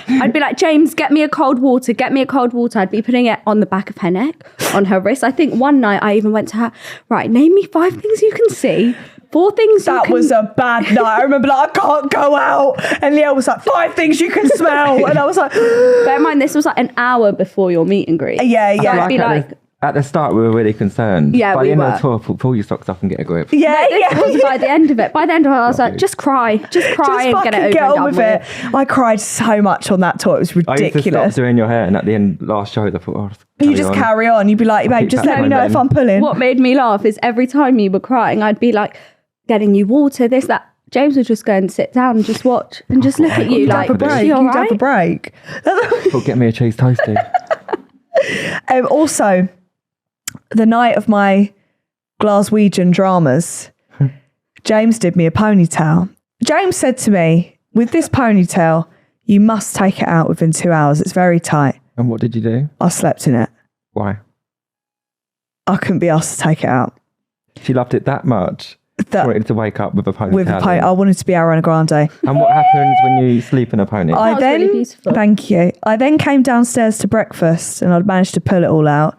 am. I'd be like, "James, get me a cold water. Get me a cold water." I'd be putting it on the back of her neck, on her wrist. I think one night I even went to her, "Right, name me 5 things you can see, 4 things that was a bad night. I remember like, I can't go out. And Lielle was like, 5 things you can smell. And I was like, bear in mind, this was like an hour before your meet and greet. Yeah. So I'd be like, at the start, we were really concerned. Yeah, by we the end were. of the tour, pull your socks off and get a grip. This was by the end of it. By the end of it, I was like, just cry and get it over and done with. I cried so much on that tour. It was I used to stop ridiculous. doing your hair, and at the end, last show, I thought, You just carry on. You'd be like, babe, just let me know if I'm pulling. What made me laugh is every time you were crying, I'd be like, getting you water, this, that. James would just go and sit down and just watch and just look at you like, have a break. you all You'd have a right? break. Well, get me a cheese toasty. Also, the night of my Glaswegian dramas, James did me a ponytail. James said to me, with this ponytail, you must take it out within 2 hours. It's very tight. And what did you do? I slept in it. Why? I couldn't be asked to take it out. She loved it that much. That, wanted to wake up with a ponytail. I wanted to be Ariana Grande. And what happens when you sleep in a pony? Really beautiful. Thank you. I then came downstairs to breakfast and I'd managed to pull it all out.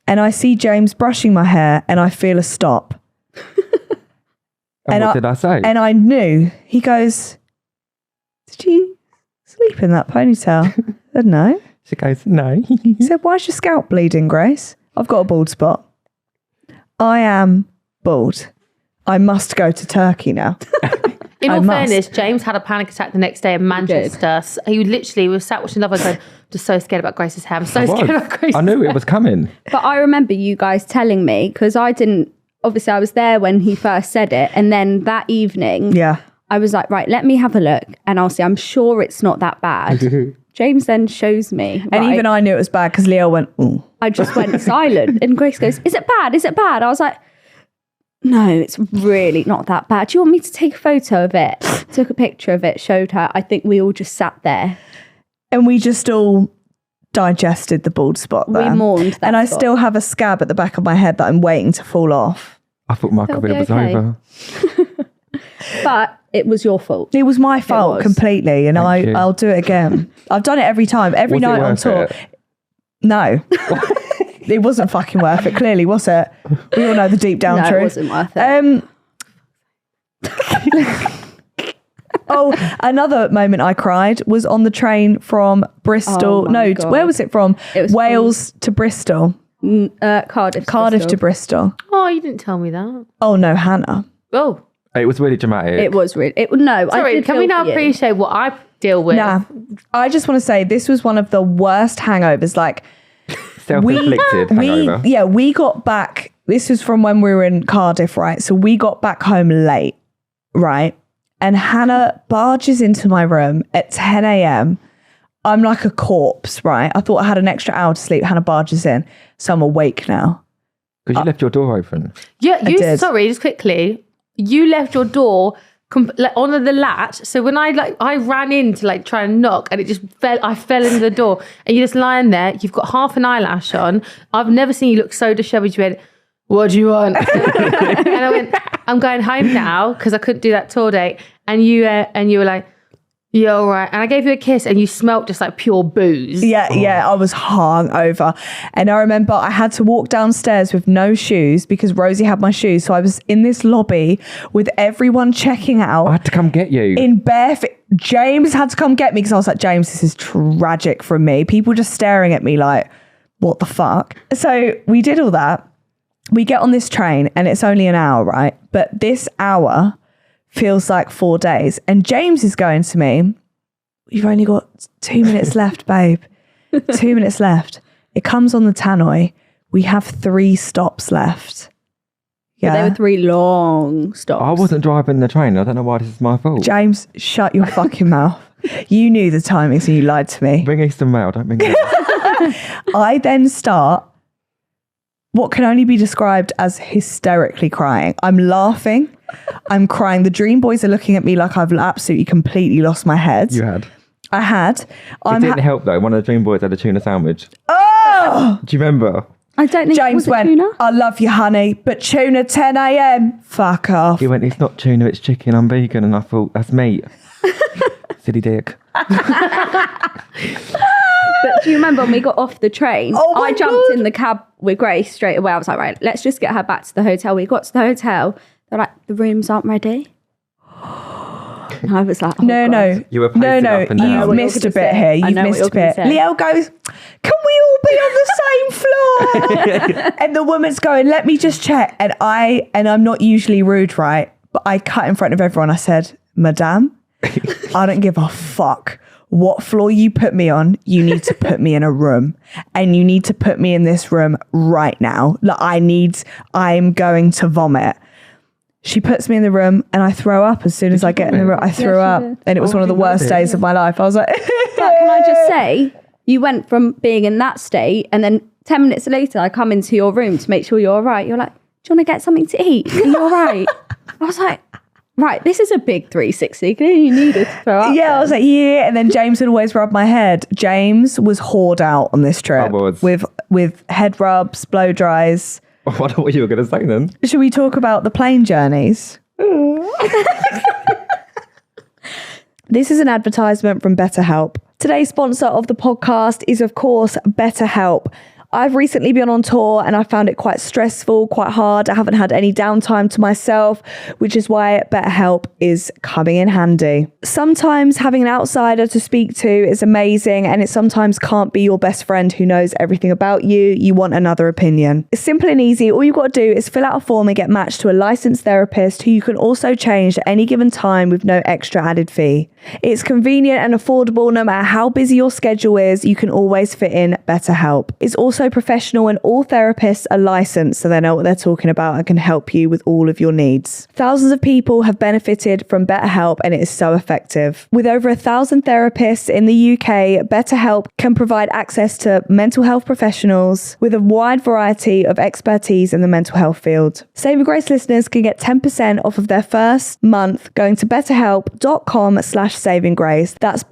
And I see James brushing my hair and I feel a stop. and what did I say? And I knew. He goes, did you sleep in that ponytail? I said, no. She goes, no. He said, why's your scalp bleeding, Grace? I've got a bald spot. I am bald. I must go to Turkey now. In all fairness, James had a panic attack the next day in Manchester. He literally was sat watching Love Island going, just so scared about Grace's hair. I'm so scared about Grace's hair. I knew it was coming. But I remember you guys telling me, because I didn't, obviously I was there when he first said it. And then that evening, I was like, right, let me have a look. And I'll see, I'm sure it's not that bad. James then shows me. And even I knew it was bad because Lielle went, ooh. I just went silent. And Grace goes, is it bad? Is it bad? I was like, no, it's really not that bad. Do you want me to take a photo of it? Took a picture of it, showed her. I think we all just sat there. And we just all digested the bald spot there. We mourned that And I spot. still have a scab at the back of my head that I'm waiting to fall off. I thought my career was over. But it was your fault. It was my fault completely. And I'll do it again. I've done it every time, every night on tour. No. It wasn't fucking worth it, clearly, was it? We all know the deep down truth. It wasn't worth it. Another moment I cried was on the train from Bristol. God. Where was it from? It was Wales to Bristol. Cardiff. Cardiff to Bristol. Oh, you didn't tell me that. Oh, no, Hannah. Oh. It was really dramatic. It was really. No, sorry. Can we now appreciate what I deal with? Nah. I just want to say this was one of the worst hangovers. Like, self-inflicted hangover. We got back. This was from when we were in Cardiff, right? So we got back home late, right? And Hannah barges into my room at 10 a.m. I'm like a corpse, right? I thought I had an extra hour to sleep. Hannah barges in. So I'm awake now. Because you left your door open. Yeah, sorry, just quickly. You left your door on the latch. So when I ran in to try and knock and it just I fell into the door and you're just lying there. You've got half an eyelash on. I've never seen you look so disheveled. You went, what do you want? And I went, I'm going home now because I couldn't do that tour date. And you were like, you're all right. And I gave you a kiss and you smelt just like pure booze. Yeah, I was hungover. And I remember I had to walk downstairs with no shoes because Rosie had my shoes. So I was in this lobby with everyone checking out. I had to come get you. In bare feet. James had to come get me because I was like, James, this is tragic from me. People just staring at me like, what the fuck? So we did all that. We get on this train and it's only an hour, right? But this hour feels like 4 days. And James is going to me, you've only got 2 minutes left, babe. 2 minutes left. It comes on the tannoy. We have 3 stops left. Yeah. But they were 3 long stops. I wasn't driving the train. I don't know why this is my fault. James, shut your fucking mouth. You knew the timings and you lied to me. Bring Eastern Mail, don't bring it. I then start what can only be described as hysterically crying. I'm laughing. I'm crying. The Dream Boys are looking at me like I've absolutely completely lost my head. You had. I had. It didn't help though. One of the Dream Boys had a tuna sandwich. Oh! Do you remember? I don't think James went, tuna? I love you, honey, but tuna 10 a.m. Fuck off. He went, it's not tuna, it's chicken. I'm vegan. And I thought, that's meat. Silly dick. But do you remember when we got off the train? Oh my I jumped God. in the cab with Grace straight away. I was like, right, let's just get her back to the hotel. We got to the hotel. They're like, the rooms aren't ready. And I was like, oh No. You were pacing up and down. You've missed a bit here. You've missed a bit. Lielle goes, can we all be on the same floor? And the woman's going, let me just check. And I'm not usually rude, right? But I cut in front of everyone. I said, Madame, I don't give a fuck what floor you put me on, you need to put me in a room, and you need to put me in this room right now. Like I'm going to vomit. She puts me in the room and I throw up as soon as I get in the room. I threw up and it was one of the worst days of my life. I was like, But can I just say, you went from being in that state and then 10 minutes later, I come into your room to make sure you're all right. You're like, do you want to get something to eat? Are you all right? I was like, right, this is a big 360. You needed to throw up. yeah, I was like, yeah. And then James would always rub my head. James was hoard out on this trip with head rubs, blow dries. I wonder what you were going to say then. Should we talk about the plane journeys? This is an advertisement from BetterHelp. Today's sponsor of the podcast is, of course, BetterHelp. I've recently been on tour and I found it quite stressful, quite hard. I haven't had any downtime to myself, which is why BetterHelp is coming in handy. Sometimes having an outsider to speak to is amazing, and it sometimes can't be your best friend who knows everything about you. You want another opinion. It's simple and easy. All you've got to do is fill out a form and get matched to a licensed therapist who you can also change at any given time with no extra added fee. It's convenient and affordable. No matter how busy your schedule is, you can always fit in BetterHelp. It's also professional and all therapists are licensed, so they know what they're talking about and can help you with all of your needs. Thousands of people have benefited from BetterHelp and it is so effective. With over 1,000 therapists in the UK, BetterHelp can provide access to mental health professionals with a wide variety of expertise in the mental health field. Saving Grace listeners can get 10% off of their first month going to betterhelp.com/savinggrace. That's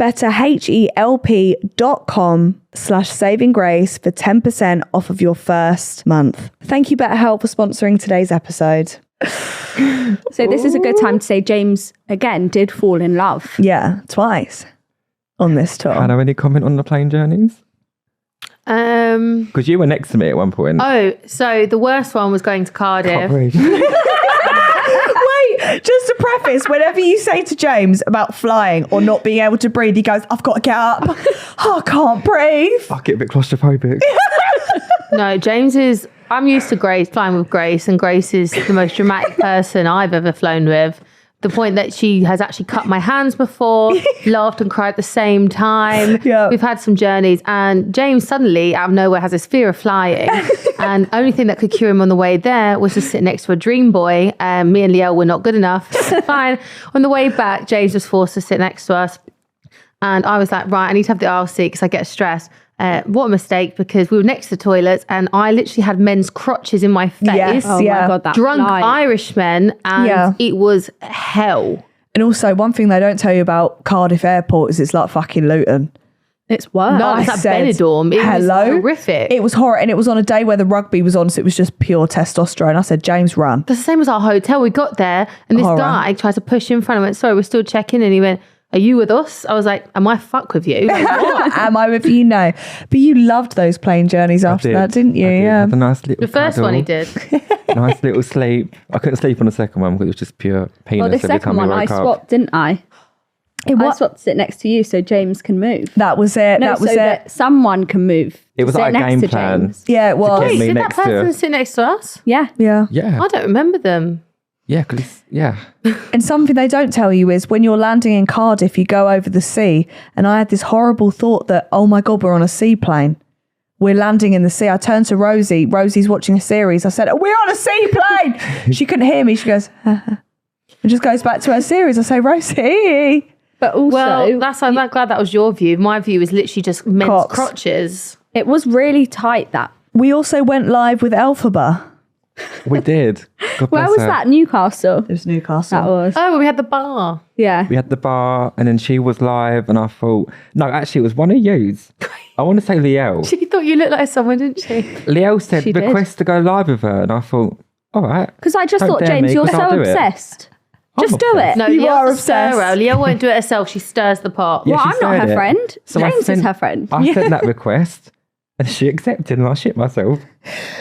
betterhelp.com/savinggrace for 10% off of your first month. Thank you, BetterHelp, for sponsoring today's episode. So this is a good time to say James, again, did fall in love. Yeah, twice on this tour. Hannah, any comment on the plane journeys? Because you were next to me at one point. Oh, so the worst one was going to Cardiff. Can't breathe. Wait, just to preface, whenever you say to James about flying or not being able to breathe, he goes, I've got to get up. Oh, I can't breathe. Fuck it, a bit claustrophobic. No, James is, I'm used to Grace, flying with Grace, and Grace is the most dramatic person I've ever flown with. The point that she has actually cut my hands before, laughed and cried at the same time. Yeah. We've had some journeys, and James suddenly, out of nowhere, has this fear of flying. And only thing that could cure him on the way there was to sit next to a dream boy. Me and Lielle were not good enough. Fine. On the way back, James was forced to sit next to us. And I was like, right, I need to have the aisle seat because I get stressed. What a mistake, because we were next to the toilets and I literally had men's crotches in my face. Yes, Oh my God, that Drunk flight. Irishmen, and it was hell. And also, one thing they don't tell you about Cardiff Airport is it's like fucking Luton. It's worse. No, it's like Benidorm. It was horrific. It was horrible. And it was on a day where the rugby was on, so it was just pure testosterone. I said, James, run. That's the same as our hotel. We got there and this guy tried to push in front. I went, sorry, we're still checking. And he went, are you with us? I was like, am I fuck with you? Like, what? Am I with you? No. But you loved those plane journeys after that, didn't you? I did. Yeah. Had a nice little The first cuddle, one he did. Nice little sleep. I couldn't sleep on the second one because it was just pure penis Well, the every second time we one I woke up. swapped, didn't I? I swapped to sit next to you so James can move. That was it. No, that was so it. that someone can move. It was Sit like a next game to plan. James. Yeah, it was. get me Did that next to- person sit next to us? Yeah. Yeah. Yeah. I don't remember them. Yeah, because yeah. And something they don't tell you is when you're landing in Cardiff, you go over the sea. And I had this horrible thought that, oh my God, we're on a seaplane. We're landing in the sea. I turned to Rosie. Rosie's watching a series. I said, we're on a seaplane. She couldn't hear me. She goes, and just goes back to her series. I say, Rosie. But also, Well, I'm glad that was your view. My view is literally just men's Cocks. crotches. it was really tight that. We also went live with Elphaba. We did. God Where bless was her. that? Newcastle? It was Newcastle. That was. Oh, well, we had the bar. Yeah. We had the bar and then she was live and I thought, no, actually it was one of yous. I want to say Lielle. She thought you looked like someone, didn't she? Lielle said She did. request to go live with her and I thought, all right. Because I just Don't thought, dare James, me, you're 'cause so I'll do it. obsessed. Just do obsessed. it. No, You Lielle's are a stirrer. obsessed. Lielle won't do it herself. She stirs the pot. Yeah, Well, she I'm not said her it. friend. So I James is sent- her friend. I sent that request and she accepted and I shit myself.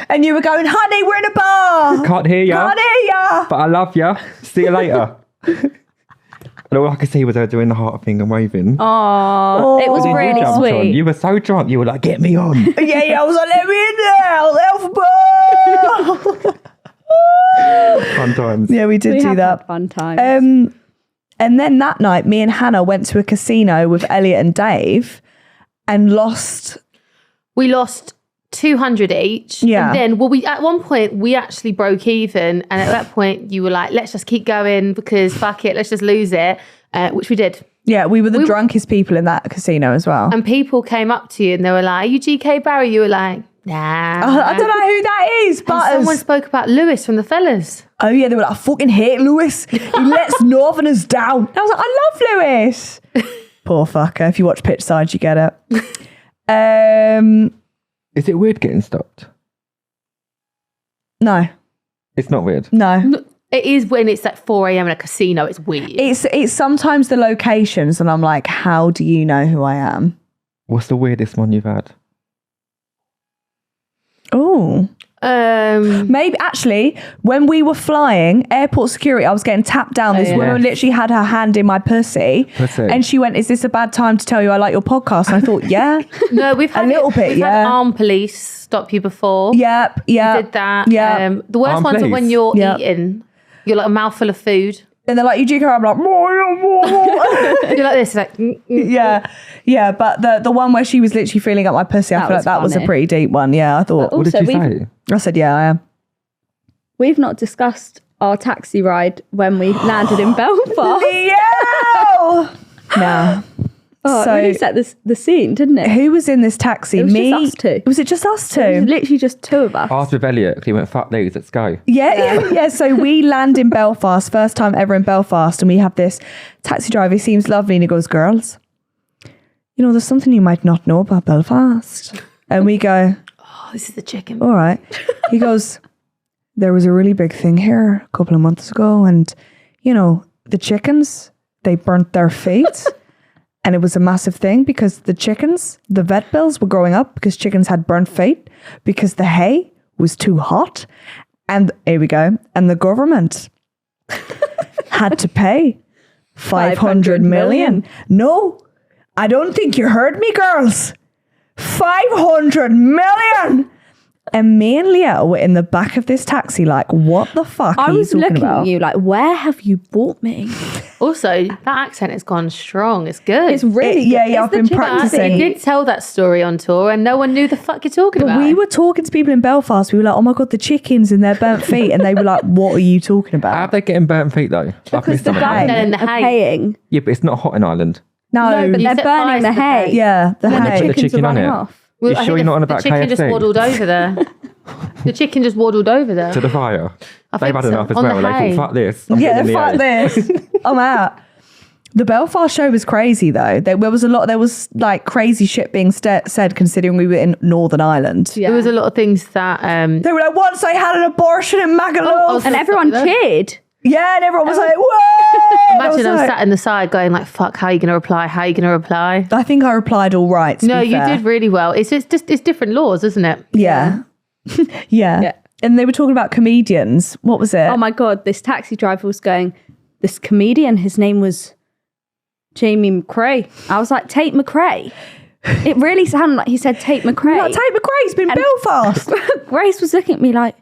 And you were going, honey, we're in a bar. Can't hear ya. Can't hear ya. But I love ya. See you later. And all I could see was her doing the heart thing and waving. Oh, it was Then you really jumped on. sweet. You were so drunk. You were like, get me on. Yeah, I was like, let me in there, Elphaba. Fun times. Yeah, we did We do have that. had fun times. And then that night, me and Hannah went to a casino with Elliot and Dave and lost. We lost 200 each. Yeah. And then, we at one point, we actually broke even. And at that point, you were like, let's just keep going because fuck it, let's just lose it, which we did. Yeah, we were the drunkest people in that casino as well. And people came up to you and they were like, are you GKBarry? You were like, nah. I don't know who that is, but someone spoke about Lewis from the Fellas. Oh yeah, they were like, I fucking hate Lewis. He lets Northerners down. And I was like, I love Lewis. Poor fucker. If you watch Pitch Side, you get it. Is it weird getting stopped? No. It's not weird. No. It is when it's at 4 a.m. in a casino. It's weird. It's sometimes the locations, and I'm like, how do you know who I am? What's the weirdest one you've had? Oh. Maybe actually, when we were flying, airport security, I was getting tapped down. This woman literally had her hand in my pussy. And she went, is this a bad time to tell you I like your podcast? And I thought, yeah. No, we've had we've had armed police stop you before. Yep. We did that. Yep. The worst ones are when you're eating. You're like a mouthful of food. And they're like, you GK, I'm like, more. You're like this, like, Yeah. But the one where she was literally feeling up my pussy, I feel like that was a pretty deep one. Yeah, I thought. What did you say? I said, yeah, I am. We've not discussed our taxi ride when we landed in Belfast. Lielle! Nah. Oh, it really set the scene, didn't it? Who was in this taxi? It was just us two. Was it just us two? It was literally just two of us. I was with Elliot. He went, fuck these, let's go. Yeah. So we land in Belfast, first time ever in Belfast, and we have this taxi driver. He seems lovely, and he goes, girls, you know, there's something you might not know about Belfast. And we go, oh, this is the chicken. All right. He goes, there was a really big thing here a couple of months ago, and, you know, the chickens, they burnt their feet. And it was a massive thing because the chickens, the vet bills were going up because chickens had burnt feet because the hay was too hot. And here we go. And the government had to pay 500 million. No, I don't think you heard me, girls. 500 million. And me and Lielle were in the back of this taxi like, what the fuck are you talking about? I was looking at you like, where have you brought me? Also, that accent has gone strong. It's good. It's really good. Yeah, I've been practicing. You did tell that story on tour and no one knew the fuck you're talking about. We were talking to people in Belfast. We were like, oh my God, the chickens and their burnt feet. And they were like, what are you talking about? How are they getting burnt feet though? Because the government are paying. Yeah, but it's not hot in Ireland. No, but they're burning the hay. Yeah, the hay. Put the chicken on it. Off. Well, you sure you're not on about the chicken KFC? just waddled over there. The chicken just waddled over there. To the fire. They've had enough as on well. The they thought, fuck this. Fuck this. I'm out. The Belfast show was crazy though. There was like crazy shit being said considering we were in Northern Ireland. Yeah. There was a lot of things that... They were like, once I had an abortion in Magaluf. And everyone cheered. Yeah, and everyone was like, whoa! Imagine I'm sat in the side going like, fuck, how are you going to reply? How are you going to reply? I think I replied all right. No, you did really well. It's different laws, isn't it? Yeah. Yeah. And they were talking about comedians. What was it? Oh my God, this taxi driver was going, this comedian, his name was Jame McRae. I was like, Tate McRae. It really sounded like he said Tate McRae. Like, Tate McRae's been Belfast. Grace was looking at me like,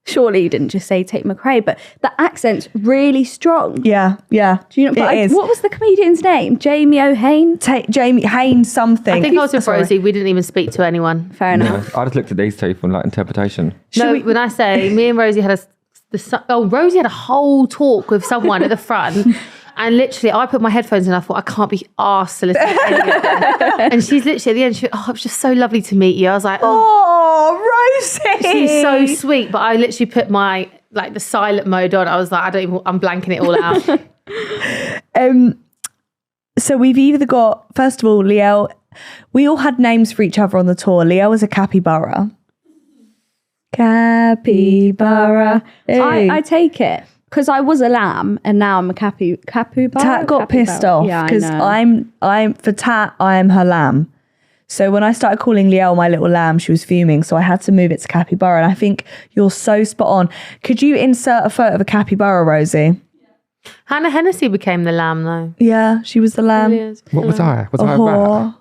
surely you didn't just say Tate McRae, but the accent's really strong. Yeah. Do you know? What was the comedian's name? Jamie O'Hane? Jamie Hayne something. I think I was with Rosie. We didn't even speak to anyone. Fair enough. I just looked at these two for like interpretation. When I say me and Rosie had Rosie had a whole talk with someone at the front. And literally, I put my headphones in and I thought, I can't be arsed to listen to any of them. And she's literally at the end, she went, it was just so lovely to meet you. I was like, Rosie. She's so sweet. But I literally put my, like, the silent mode on. I was like, I'm blanking it all out. So we've either got, first of all, Lielle, we all had names for each other on the tour. Lielle was a capybara. Capybara. I take it. Because I was a lamb and now I'm a capybara. Tat got pissed off because I'm for Tat, I am her lamb. So when I started calling Lielle my little lamb, she was fuming. So I had to move it to capybara. And I think you're so spot on. Could you insert a photo of a capybara, Rosie? Hannah Hennessy became the lamb though. Yeah, she was the lamb. What was I? Was I a rat?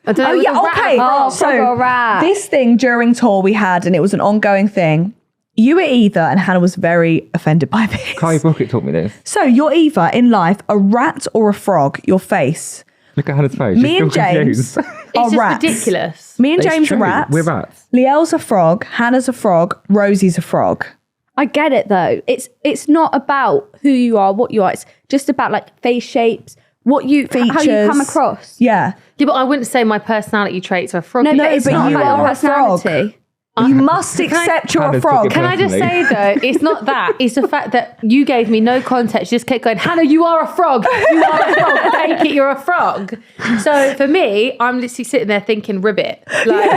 I don't know. Oh yeah, okay. So this thing during tour we had, and it was an ongoing thing. you were either, and Hannah was very offended by this. Kai Brockett taught me this. So you're either in life a rat or a frog. Your face. Look at Hannah's face. Me She's and still James confused. are It's just rats. ridiculous. Me and It's James are true. rats. We're rats. Lielle's a frog. Hannah's a frog. Rosie's a frog. I get it though. It's not about who you are, what you are. It's just about like face shapes, how you Features. come across. Yeah. Yeah, but I wouldn't say my personality traits are froggy. No, but it's but not you about are your a frog. personality. You must accept you're a Hannah's frog. took it Can I just say though, it's not that. It's the fact that you gave me no context. You just kept going, Hannah, you are a frog. You are a frog. Take it, you're a frog. So for me, I'm literally sitting there thinking ribbit. Like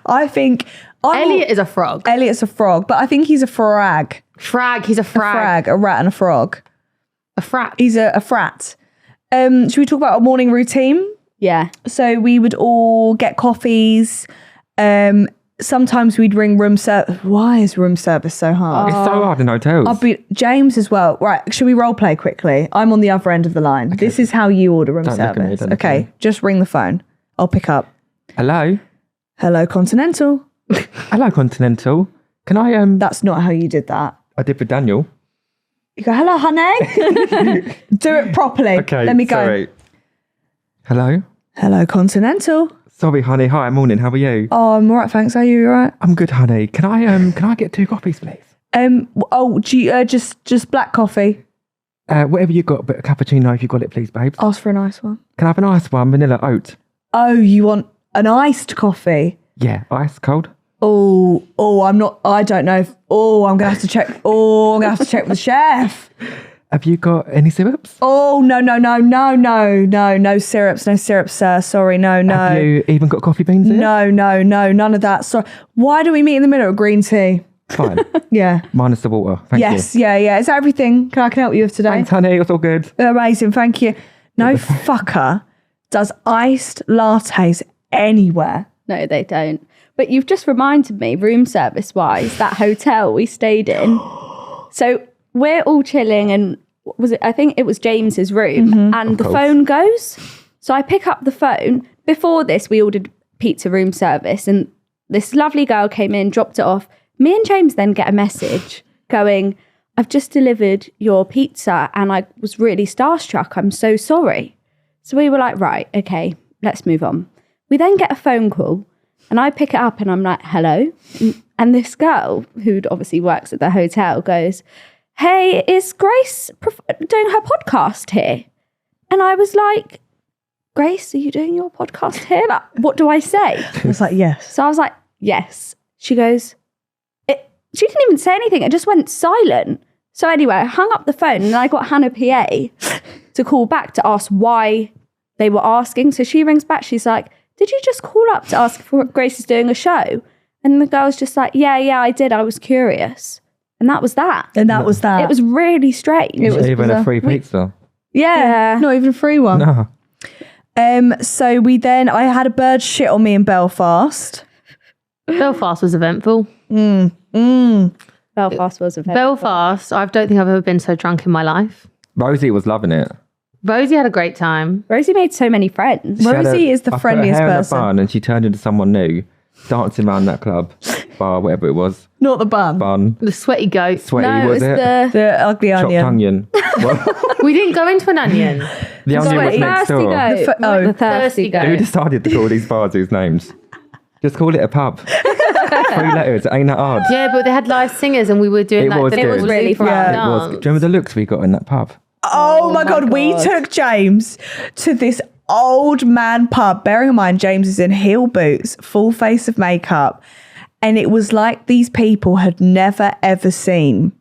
I think Elliot is a frog. Elliot's a frog, but I think he's a frag. Frag, he's a frag. A rat and a frog. A frat. He's a frat. Should we talk about our morning routine? Yeah. So we would all get coffees. Sometimes we'd ring room service. Why is room service so hard? It's so hard in hotels. James as well. Right, should we role play quickly? I'm on the other end of the line. Okay. This is how you order room Don't look at me, service. don't look at Okay, me. just ring the phone. I'll pick up. Hello? Hello, Continental. Hello, Continental. Can I, That's not how you did that. I did for Daniel. You go, hello, honey. Do it properly. Okay, Let me go. sorry. Hello? Hello, Continental. Sorry, honey. Hi, morning. How are you? Oh, I'm all right, thanks. Are you all right? I'm good, honey. Can I get 2 coffees, please? Just black coffee. Whatever you got, but a cappuccino if you got it, please, babes. Ask for a nice one. Can I have an ice one, vanilla oat? Oh, you want an iced coffee? Yeah, ice, cold. I don't know if, I'm going to have to check. I'm going to have to check with the chef. Have you got any syrups? Oh, no syrups, sir. Sorry, no. Have you even got coffee beans here? No, none of that. Sorry. Why do we meet in the middle of green tea? Fine. Yeah. Minus the water. Thank you. Yeah. Is that everything? Can I help you with today? Thanks, honey. It's all good. Amazing, thank you. No fucker does iced lattes anywhere. No, they don't. But you've just reminded me, room service wise, that hotel we stayed in. So we're all chilling, and I think it was James's room, and the phone goes. So I pick up the phone. Before this, we ordered pizza room service, and this lovely girl came in, dropped it off. Me and James then get a message going, I've just delivered your pizza and I was really starstruck. I'm so sorry. So we were like, right, okay, let's move on. We then get a phone call and I pick it up and I'm like, hello. And this girl, who obviously works at the hotel, goes, hey, is Grace doing her podcast here? And I was like, Grace, are you doing your podcast here? Like, what do I say? I was like, yes. So I was like, yes. She goes, she didn't even say anything. It just went silent. So anyway, I hung up the phone and I got Hannah PA to call back to ask why they were asking. So she rings back. She's like, did you just call up to ask if Grace is doing a show? And the girl's just like, yeah, I did. I was curious. And that was that. And that was that. It was really strange. It was even bizarre. a free pizza. Yeah, not even a free one. No. So I had a bird shit on me in Belfast. Belfast was eventful. Belfast was a Belfast, I don't think I've ever been so drunk in my life. Rosie was loving it. Rosie had a great time. Rosie made so many friends. She had Rosie is the I put her friendliest hair in a person. bun and she turned into someone new, dancing around that club, bar, whatever it was. Not the bun. Bun. The sweaty goat. Sweaty, No, it was it? The ugly Chopped onion. onion. What? We didn't go into an onion. The onion was Sweaty next thirsty door. goat. The The thirsty goat. Who decided to call these bars these names? Just call it a pub. 3 letters, it ain't that hard. Yeah, but they had live singers and we were doing It that. was It was good. really fun. Yeah. It was. Do you remember the looks we got in that pub? Oh my God, we took James to this old man pub. Bearing in mind, James is in heel boots, full face of makeup. And it was like these people had never, ever seen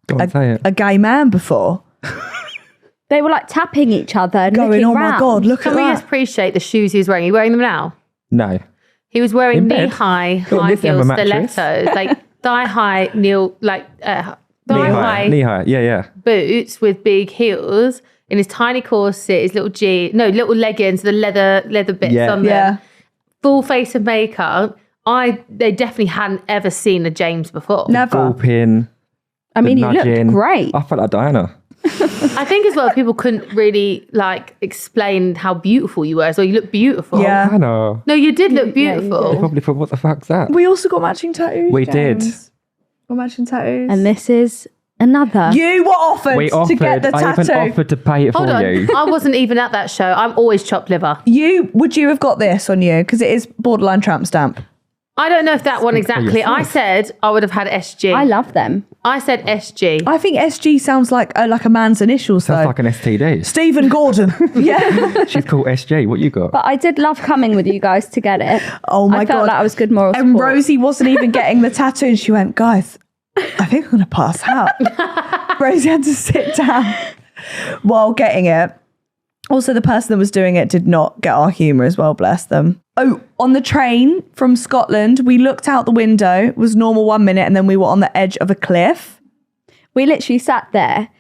Go on, say it. a gay man before. They were like tapping each other and Going, looking oh my round. God, look Can at we that. just appreciate the shoes he was wearing? Are you wearing them now? No. He was wearing In bed? knee-high, Got high this heel over mattress. stilettos, like thigh-high, thigh-high Knee high. Yeah. boots with big heels in his tiny corset, his little leggings, the leather bits Yeah. on them. Yeah. Full face of makeup. They definitely hadn't ever seen a James before. Never. Gulping. I mean, you nudging. looked great. I felt like Diana. I think as well, people couldn't really like explain how beautiful you were. So you look beautiful. Yeah. Hannah. No, you did look beautiful. They probably thought, what the fuck's that? We also got matching tattoos. We James. Got matching tattoos. And this is another. You were offered, We to get the I even tattoo. offered to pay it Hold for on. you. I wasn't even at that show. I'm always chopped liver. Would you have got this on you? Because it is borderline tramp stamp. I don't know if that one Speak for exactly. I yourself. said I would have had SG. I love them. I said SG. I think SG sounds like a man's initials though. Sounds like an STD. Stephen Gordon. Yeah. She's called SG. What you got? But I did love coming with you guys to get it. Oh my I felt God. that was good moral And support. Rosie wasn't even getting the tattoo and she went, guys, I think I'm going to pass out. Rosie had to sit down while getting it. Also, the person that was doing it did not get our humour as well, bless them. Oh, on the train from Scotland, we looked out the window. It was normal 1 minute and then we were on the edge of a cliff. We literally sat there.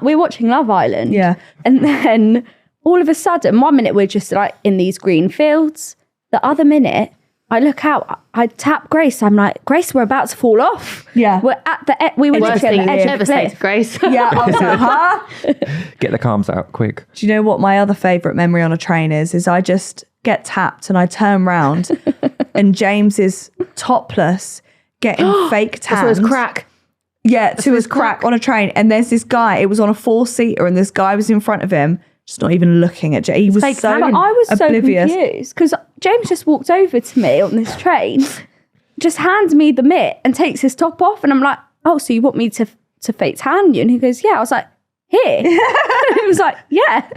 We were watching Love Island. Yeah. And then all of a sudden, 1 minute we're just like in these green fields. The other minute, I look out, I tap Grace. I'm like, Grace, we're about to fall off. Yeah. We're at the we were Worst literally thing at you the edge ever of the say to cliff. Grace. Yeah, I was like, huh? Get the calms out, quick. Do you know what my other favourite memory on a train is I just get tapped and I turn round and James is topless getting fake That's what tans. was crack. Yeah, to what his it's crack. crack on a train. And there's this guy, it was on a 4-seater and this guy was in front of him, just not even looking at James. He was fake so tan. But I was oblivious. so confused because James just walked over to me on this train, just hands me the mitt and takes his top off. And I'm like, oh, so you want me to fake tan you? And he goes, yeah. I was like, here. He was like, yeah.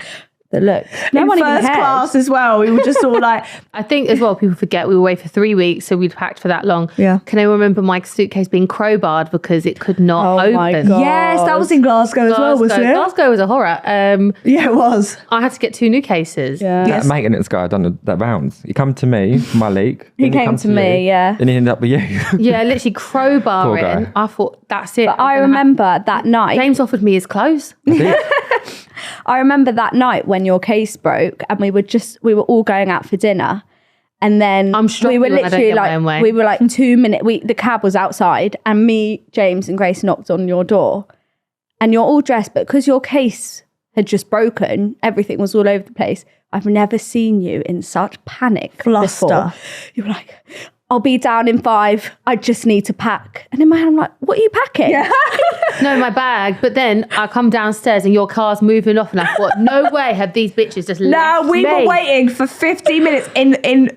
The look. No in one even first cared. class as well. We were just all like, I think as well, people forget we were away for 3 weeks, so we'd packed for that long. Yeah. Can I remember my suitcase being crowbarred because it could not Oh open? my God. yes, that was in Glasgow as well, wasn't it? Glasgow was a horror. Yeah, it was. I had to get 2 new cases. Yeah. Yes. That maintenance guy done that rounds. He come to me for my leak. He then came come to me, you, yeah. And he ended up with you. Yeah, literally Poor crowbarring. guy. I thought, that's it. But I remember that night. James offered me his clothes. I remember that night when your case broke and we were all going out for dinner. And then I'm stroppy we were when I don't literally get my like, own way. we were like 2 minutes, the cab was outside and me, James and Grace knocked on your door and you're all dressed, but because your case had just broken, everything was all over the place. I've never seen you in such panic Fluster. before. You were like, I'll be down in 5. I just need to pack. And in my head, I'm like, what are you packing? Yeah. No, my bag. But then I come downstairs and your car's moving off, and I thought, no way have these bitches just No, left we me. were waiting for 15 minutes in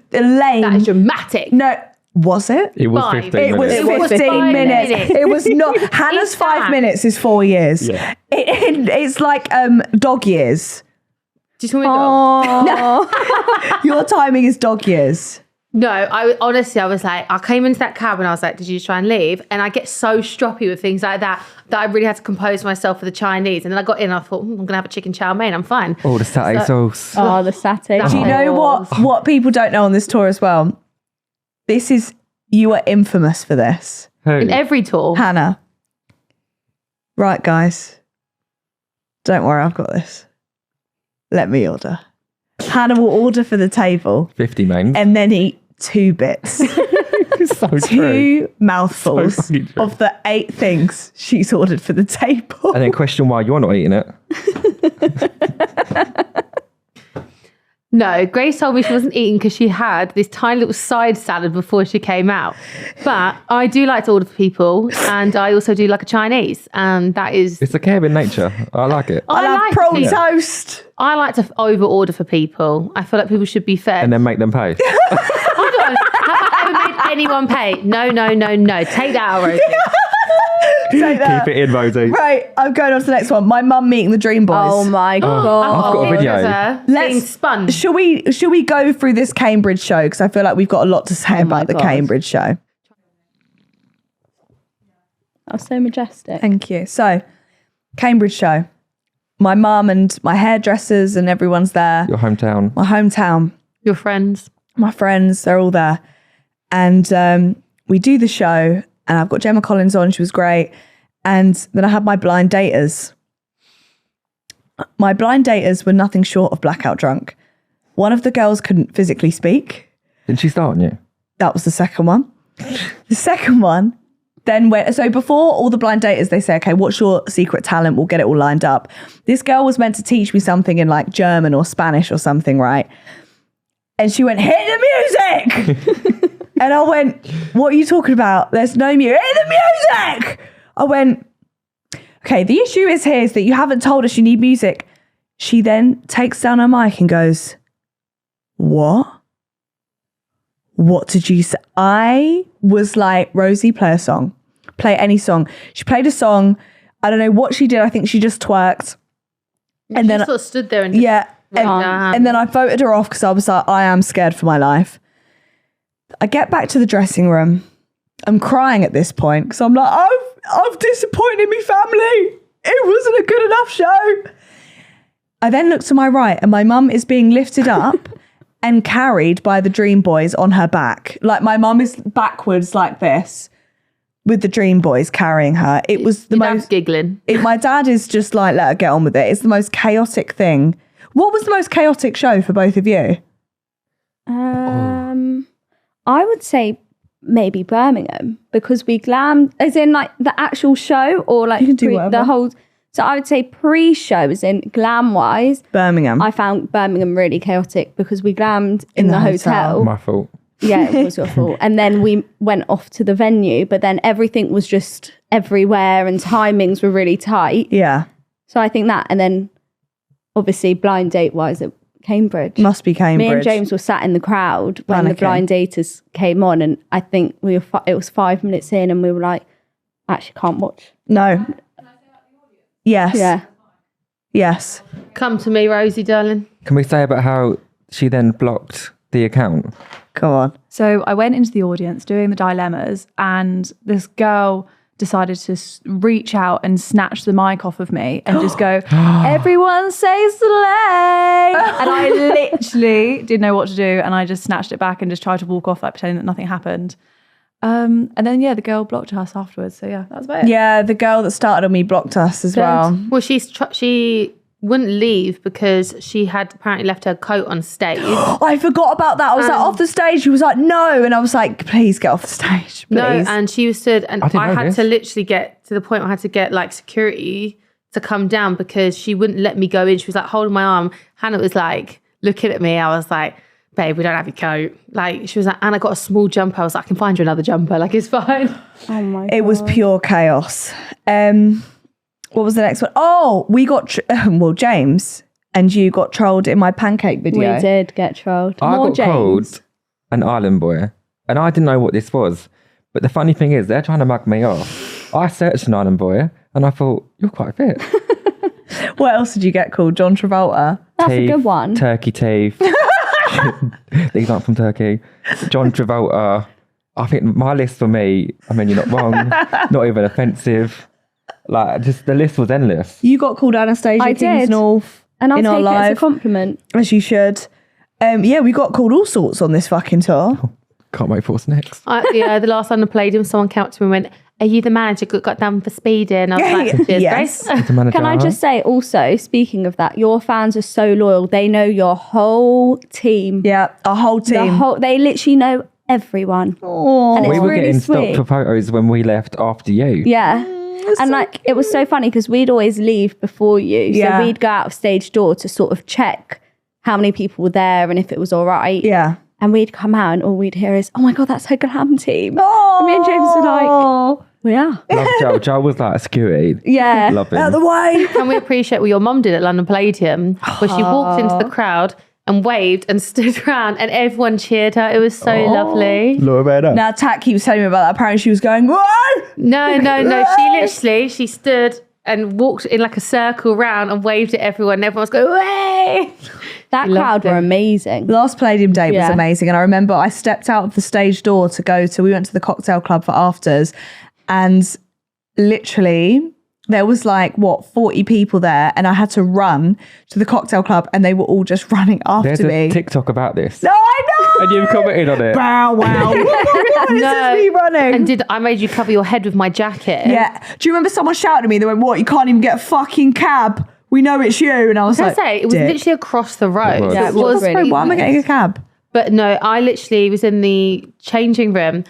the lane. That is dramatic. No, was it? It was 5. 15 It was minutes. It was 15 5 minutes. minutes. It was not. Hannah's It's 5 that. minutes is 4 years. Yeah. It's like dog years. Do you want me to go? Oh. Your timing is dog years. No, I was like, I came into that cab and I was like, did you just try and leave? And I get so stroppy with things like that I really had to compose myself for the Chinese. And then I got in and I thought, I'm going to have a chicken chow mein. I'm fine. Oh, the satay sauce. Oh, the satay. Do you know what people don't know on this tour as well? You are infamous for this. Who? In every tour. Hannah. Right, guys. Don't worry, I've got this. Let me order. Hannah will order for the table 50 mains. and then eat 2 bits. so true. 2 mouthfuls So fucking true. of the 8 things she's ordered for the table. And then question why you're not eating it. No, Grace told me she wasn't eating because she had this tiny little side salad before she came out. But I do like to order for people, and I also do like a Chinese, and that is. It's a caring nature. I like it. I love like prawn people. toast. I like to over order for people. I feel like people should be fed. And then make them pay. Hold on, have I ever made anyone pay? No. Take that out, Rosie. Take that. Keep it in, Rosie. Right, I'm going on to the next one. My mum meeting the Dream Boys. Oh my God. I've got a video. Being spun. Shall we go through this Cambridge show? Because I feel like we've got a lot to say my about the God. Cambridge show. That was so majestic. Thank you. So, Cambridge show. My mum and my hairdressers and everyone's there. Your hometown. My hometown. Your friends. My friends, they're all there. And we do the show and I've got Gemma Collins on. She was great. And then I had my blind daters. My blind daters were nothing short of blackout drunk. One of the girls couldn't physically speak. Didn't she start on you? That was the second one. The second one, then so before all the blind daters, they say, okay, what's your secret talent? We'll get it all lined up. This girl was meant to teach me something in like German or Spanish or something, right? And she went, hit the music. And I went, what are you talking about? There's no music. Hit the music. I went, okay, the issue is here is that you haven't told us you need music. She then takes down her mic and goes, what? What did you say? I was like, Rosie, play a song. Play any song. She played a song. I don't know what she did. I think she just twerked. And she then sort of stood there and just and then I voted her off because I was like, I am scared for my life. I get back to the dressing room. I'm crying at this point because I'm like, I've disappointed my family. It wasn't a good enough show. I then look to my right and my mum is being lifted up and carried by the Dream Boys on her back. Like my mum is backwards like this with the Dream Boys carrying her. It was the most giggling. My dad is just like, let her get on with it. It's the most chaotic thing. What was the most chaotic show for both of you? I would say maybe Birmingham because we glammed, as in like the actual show or like you can do the whole. So I would say pre-show, as in glam wise, Birmingham. I found Birmingham really chaotic because we glammed in the hotel. My fault. Yeah, it was your fault. And then we went off to the venue, but then everything was just everywhere and timings were really tight. Yeah. So I think that, and then obviously blind date wise at Cambridge. Must be Cambridge. Me and James were sat in the crowd when the blind daters came on, and I think it was 5 minutes in and we were like, actually can't watch. No. Yes. Yeah. Yes. Come to me, Rosie, darling. Can we say about how she then blocked the account? Come on. So I went into the audience doing the dilemmas, and this girl decided to reach out and snatch the mic off of me and just go, everyone say slay. And I literally didn't know what to do, and I just snatched it back and just tried to walk off like pretending that nothing happened. And then the girl blocked us afterwards. So that was about it. Yeah, the girl that started on me blocked us as well. Well, she wouldn't leave because she had apparently left her coat on stage. I forgot about that. I was like, off the stage. She was like, no. And I was like, please get off the stage, please. No, and she was stood, and I had this. to literally get to the point where I had to get like security to come down because she wouldn't let me go in. She was like holding my arm. Hannah was like looking at me. I was like, babe, we don't have your coat. Like, she was like, and I got a small jumper. I was like, I can find you another jumper. Like, it's fine. Oh my God. It was pure chaos. What was the next one? Oh, we got, James and you got trolled in my pancake video. We did get trolled. I More got James. called an island boy, and I didn't know what this was. But the funny thing is, they're trying to mug me off. I searched an island boy, and I thought, you're quite fit. What else did you get called? John Travolta? That's a good one. Turkey teeth. These aren't from Turkey. John Travolta. I think my list for me, I mean, you're not wrong, not even offensive. Like, just the list was endless. You got called Anastasia I Kings did. North And I'll in our take it as a live, compliment. as you should. Yeah, we got called all sorts on this fucking tour. Can't wait for what's next. Yeah, the last time I played him, someone came up to me and went, are you the manager who got done for speeding? I was like, cheers, Yes. Grace. The manager, Can I just say also, speaking of that, your fans are so loyal. They know your whole team. Yeah, our whole team. They literally know everyone. Oh, And it's we were really getting sweet. stopped for photos when we left after you. Yeah. And like it was so funny because we'd always leave before you. Yeah. So we'd go out of stage door to sort of check how many people were there and if it was all right. yeah. And we'd come out and all we'd hear is, oh my God, that's her Glam team. Oh, And me and James were like, well, yeah. Love Joe. Joe was like a security. Yeah. Love him. Out of the way. And we appreciate what your mum did at London Palladium, where she walked into the crowd and waved and stood around and everyone cheered her. It was so lovely. Laura Bader. Now, Tat keeps telling me about that. Apparently, she was going, what? No. She stood and walked in like a circle round and waved at everyone. And everyone was going, way. That Loved crowd it. were amazing. The last Palladium date was Yeah. amazing. And I remember I stepped out of the stage door we went to the cocktail club for afters. And literally, there was 40 people there. And I had to run to the cocktail club and they were all just running after There's me. a TikTok about this. No, I know. And you've commented on it. Wow, wow. What is this me running? And I made you cover your head with my jacket. Yeah. Do you remember someone shouted at me? They went, what? You can't even get a fucking cab. We know it's you. And I was I like, say, it was dick. literally across the road. was. Yeah, it was really Why am I getting a cab? But no, I literally was in the changing room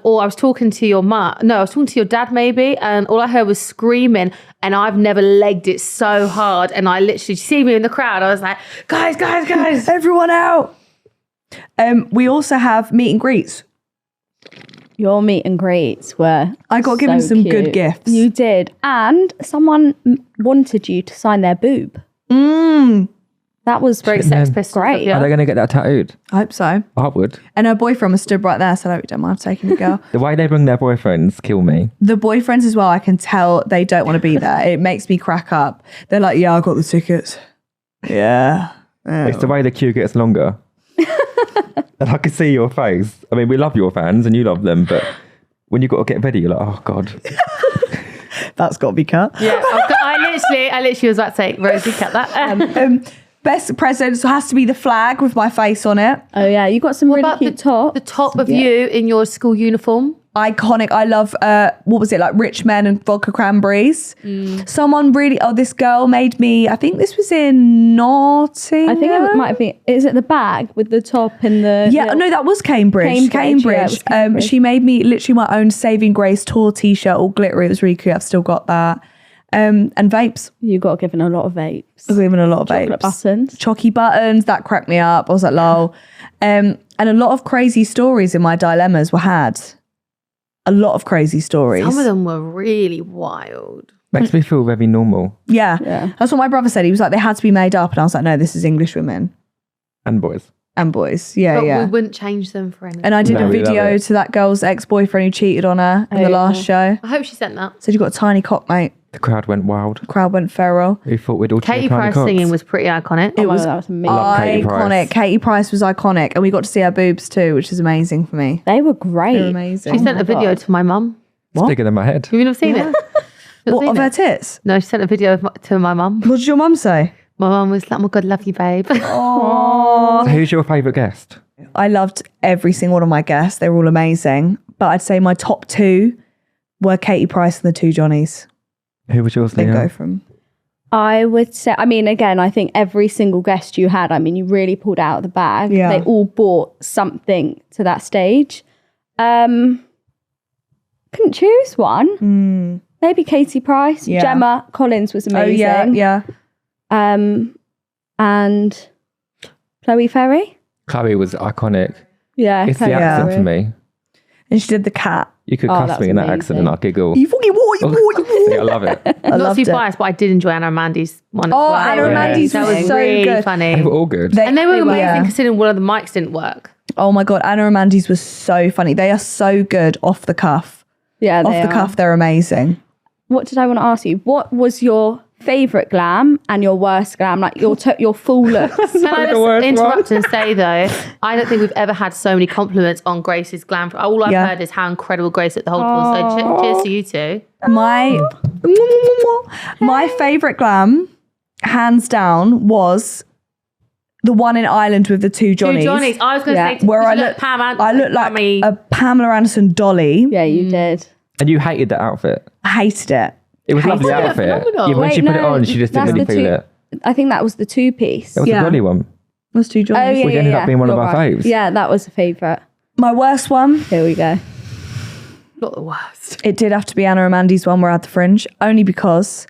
or I was talking to your mum. No, I was talking to your dad maybe, and all I heard was screaming. And I've never legged it so hard. And I literally see me in the crowd. I was like, guys, everyone out. We also have meet and greets. Your meet and greets were I got given some cute. good gifts. You did. And someone wanted you to sign their boob. That was very Sex Pistols. great. Are they going to get that tattooed? I hope so. I would. And her boyfriend was stood right there, so I don't mind taking the girl. The way they bring their boyfriends kill me. The boyfriends as well, I can tell they don't want to be there. It makes me crack up. They're like, yeah, I got the tickets. Yeah. It's the way the queue gets longer. And I can see your face. I mean, we love your fans and you love them, but when you've got to get ready, you're like, oh, God. That's got to be cut. Yeah, I literally was about to say, Rosie, cut that. Best presents has to be the flag with my face on it. Oh, yeah. You got some really cute tops. The top of you in your school uniform. Iconic. I love, what was it, like Rich Men and Vodka Cranberries. Someone really, this girl made me, I think this was in Nottingham. I think it might have been, is it the bag with the top and the... Yeah, no, that was Cambridge. Yeah, it was Cambridge. She made me literally my own Saving Grace tour t-shirt, all glittery. It was really cute. I've still got that. And vapes. You got given a lot of vapes. I was given a lot of Chocolate vapes. buttons. Chalky buttons. That cracked me up. I was like, lol. And a lot of crazy stories in my dilemmas were had. A lot of crazy stories. Some of them were really wild. Makes me feel very normal. Yeah. Yeah. That's what my brother said. He was like, they had to be made up. And I was like, no, this is English women And boys. and boys. Yeah, But yeah. we wouldn't change them for anything. And I did No, a we love video it. to that girl's ex-boyfriend who cheated on her in the last show. I hope she sent that. Said you got a tiny cock, mate. The crowd went wild. Crowd went feral. Who thought we'd all cheer Katie tiny Price cocks? singing was pretty iconic. Oh my God, that was amazing. love Katie Price. Iconic. Katie Price was iconic. And we got to see her boobs too, which is amazing for me. They were great. They were amazing. She sent a video to my mum. It's bigger than my head. Have you not seen it? What, of her tits? No, she sent a video to my mum. What did your mum say? My mum was like, oh my God, love you, babe. So who's your favourite guest? I loved every single one of my guests. They were all amazing. But I'd say my top two were Katie Price and the two Johnnies. Who was yours, They Lielle? go from. I would say, I mean, again, I think every single guest you had, I mean, you really pulled out of the bag. Yeah. They all brought something to that stage. Couldn't choose one. Maybe Katie Price. Yeah. Gemma Collins was amazing. Oh, yeah. And Chloe Ferry. Chloe was iconic. Yeah. It's Chloe the accent Ferry. for me. And she did the cat. You could Oh, cuss that's me in that amazing. accent and I'll giggle. You fucking what? Yeah, I love it. I Not loved too it. biased, but I did enjoy Anna and Mandy's one. Oh, as well. Anna and Mandy's That was was so really good. funny. They were all good. And they were amazing yeah. considering one of the mics didn't work. Oh my God, Anna and Mandy's was so funny. They are so good off the cuff. Yeah. Off they the are. cuff, they're amazing. What did I want to ask you? What was your favourite glam and your worst glam? Like your full looks. Can I the worst just interrupt and say though, I don't think we've ever had so many compliments on Grace's glam. All I've Yeah. heard is how incredible Grace at the whole tour. So cheers to you two. My favorite glam, hands down, was the one in Ireland with the two Johnnies. Two Johnnies. I was going to Yeah. say, Where I look look, Pam and I look like Pammy. a Pamela Anderson dolly. Yeah, you did. And you hated the outfit. I hated it. It was a lovely Hated it. outfit. Phenomenal. Yeah, when Wait, she put it no, on, she just didn't that's really the feel two- it. I think that was the two-piece. That was Yeah. the dolly one. Was two Johnnies. Oh, yeah, Which yeah, ended yeah. up being one of You're our right. faves. Yeah, that was a favourite. My worst one, Here we go. Not the worst. it did have to be Anna and Mandy's one where I had the fringe, only because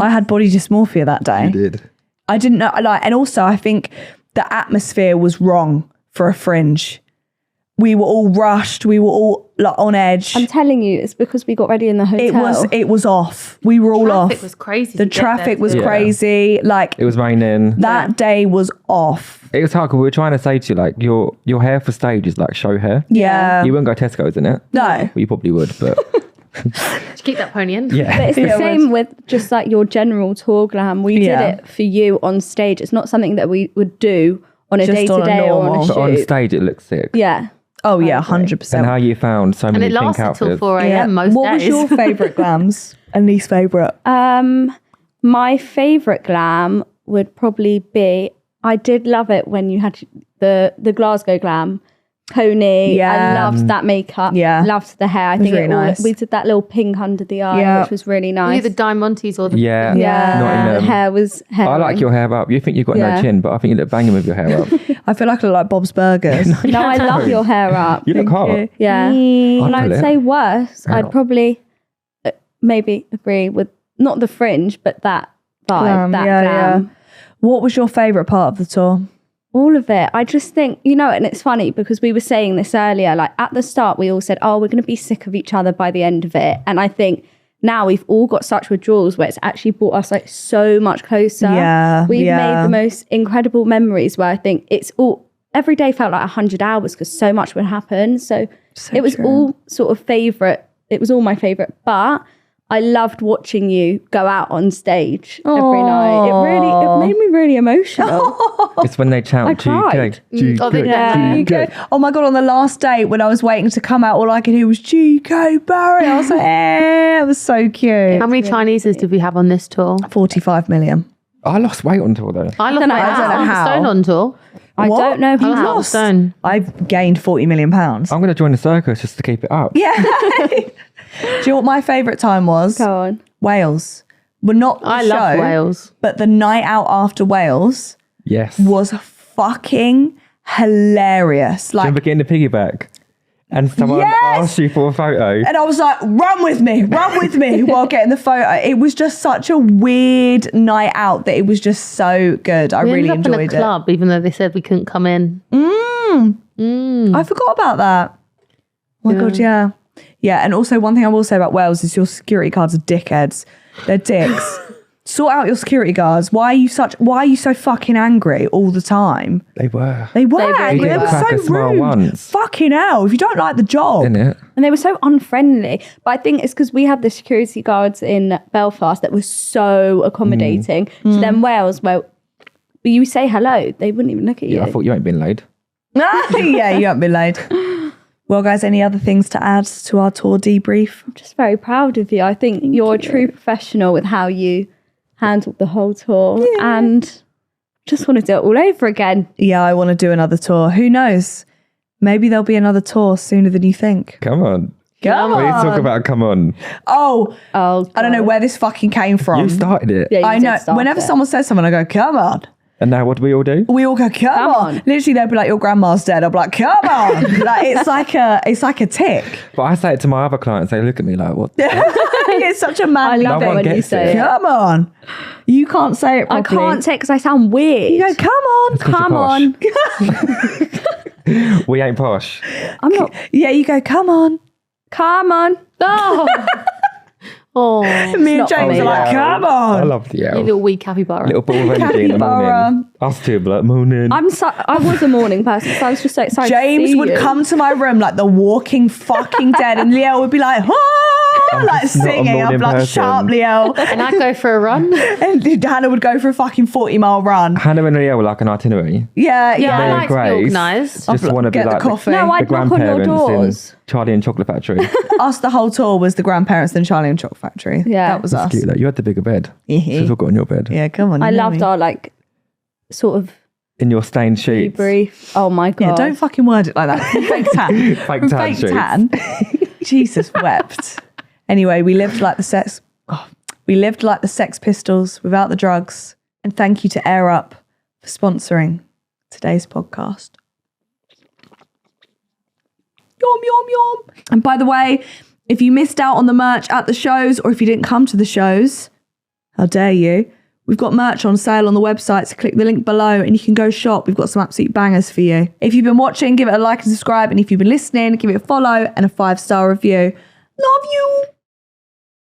I had body dysmorphia that day. did. I didn't know, and also I think the atmosphere was wrong for a fringe. We were all rushed. We were all on edge. I'm telling you, it's because we got ready in the hotel. It was off. We were all Traffic off. was crazy. The to get traffic there. was Yeah. crazy. Like It was raining. that day was off. It was hard because we were trying to say to you, like, your hair for stage is like show hair. Yeah. You wouldn't go Tesco's in it. No. Well, you probably would, but Did you keep that pony in? yeah. But it's the Yeah, same with just like your general tour glam. We Yeah. did it for you on stage. It's not something that we would do on a Just on a day-to-day or on normal. a But on shoot. stage, it looks sick. Yeah. Oh yeah, agree. 100%. And how you found so And many it pink lasted till outfits. 4 a.m. Yeah. most What days. was your favourite glams and least favourite? My favourite glam would probably be, I did love it when you had the Glasgow glam. pony. Yeah. I loved that makeup. Yeah. Loved the hair. I was think really nice. we did that little pink under the eye, Yeah. which was really Were you nice. the Diamantes or the Yeah. yeah, Not in them. hair was hair. I like your hair up. You think you've got Yeah. no chin, but I think you look banging with your hair up. I feel like I look like Bob's Burgers. No, I love your hair up. You look hot. Yeah. I'd And I pull would it. say worse. Ow. I'd probably maybe agree with not the fringe, but that vibe, Glam, that yeah, glam. What was your favourite part of the tour? All of it. I just think, and it's funny because we were saying this earlier, like at the start, we all said, oh, we're going to be sick of each other by the end of it. And I think now we've all got such withdrawals where it's actually brought us like so much closer. Yeah, We've yeah. made the most incredible memories where I think it's all, every day felt like 100 hours because so much would happen. So it was true. all sort of favourite. It was all my favourite. But I loved watching you go out on stage every night. It made me really emotional. It's when they chant I cried. GK. Oh, they- GK. Oh my God, on the last date when I was waiting to come out, all I could hear was GKBarry. I was like, it was so cute. How many Chineses did we have on this tour? 45 million. I lost weight on tour though. I lost don't know weight. how. I don't know how. Stone on tour. I What? don't know I who lost half a lost. stone. I've gained 40 million pounds. I'm going to join the circus just to keep it up. Yeah. Do you know what my favourite time was? Go on. Wales. Well, not the I love show, Wales. but the night out after Wales Yes. was fucking hilarious. Do you Like, remember getting the piggyback? And someone Yes! asked you for a photo. and I was like, run with me while getting the photo. It was just such a weird night out that it was just so good. I We really ended up in a enjoyed it. club, even though they said we couldn't come in. I forgot about that. Oh my God, yeah. Yeah, and also one thing I will say about Wales is your security guards are dickheads. They're dicks. Sort out your security guards. Why are you so fucking angry all the time? They were. They were really angry. They were. were Crack a so smile rude. once. Fucking hell. If you don't like the job. Isn't it? And they were so unfriendly. But I think it's because we had the security guards in Belfast that were so accommodating. So then Wales, well, you say hello, they wouldn't even look at you. Yeah, I thought you ain't been laid. Yeah, you haven't been laid. Well, guys, any other things to add to our tour debrief? I'm just very proud of you. I think you're a true professional with how you handled the whole tour. And just want to do it all over again. Yeah, I want to do another tour. Who knows? Maybe there'll be another tour sooner than you think. Come on. Come What are you on. talking about? Come on. Oh, Oh, I don't know where this fucking came from. You started it. Yeah, you I did know. start Whenever it. someone says something, I go, come on. And now what do we all do? We all go, come on. Literally, they'll be like, your grandma's dead. I'll be like, come on. Like, it's like a tick. But I say it to my other clients. They look at me like, what? It's such a man. I love No it one when you gets say it. it. Come on. You can't say it I properly. can't say it because I sound weird. You go, come on. 'cause you're Come on. We ain't posh. I'm not. Yeah, you go, come on. Come on. Oh, oh, Me and not James funny. are like, come I on. love the you elf. little wee capybara. Little ball of energy in the Capybara. morning. Us two, like, morning. I was a morning person, so I was just so excited. to James see would you. come to my room like the walking fucking dead, and Lielle would be like, I'm like just not a singing. I'd morning be like, person. sharp, Lielle. And I'd go for a run. And Hannah would go for a fucking 40-mile run. Hannah and Lielle were like an itinerary. Yeah, Yeah, yeah. I Me like and to be Grace organised. just want to be Get the like coffee. No, the I'd knock on your grandparents doors. in Charlie and Chocolate Factory. Us, the whole tour was the grandparents and Charlie and Chocolate Factory. Yeah. That was us. Cute, like, you had the bigger bed. She's all got on your bed. Yeah, come on. I you know loved me. our like sort of In your stained sheets. debrief. Oh my god! Yeah, don't fucking word it like that. From fake tan. Fake From tan fake sheets. tan. Jesus wept. Anyway, we lived like the Sex. Oh, we lived like the Sex Pistols without the drugs. And thank you to Air Up for sponsoring today's podcast. Yum, yum, yum. And by the way, if you missed out on the merch at the shows or if you didn't come to the shows, how dare you? We've got merch on sale on the website, so click the link below and you can go shop. We've got some absolute bangers for you. If you've been watching, give it a like and subscribe. And if you've been listening, give it a follow and a 5-star review. Love you.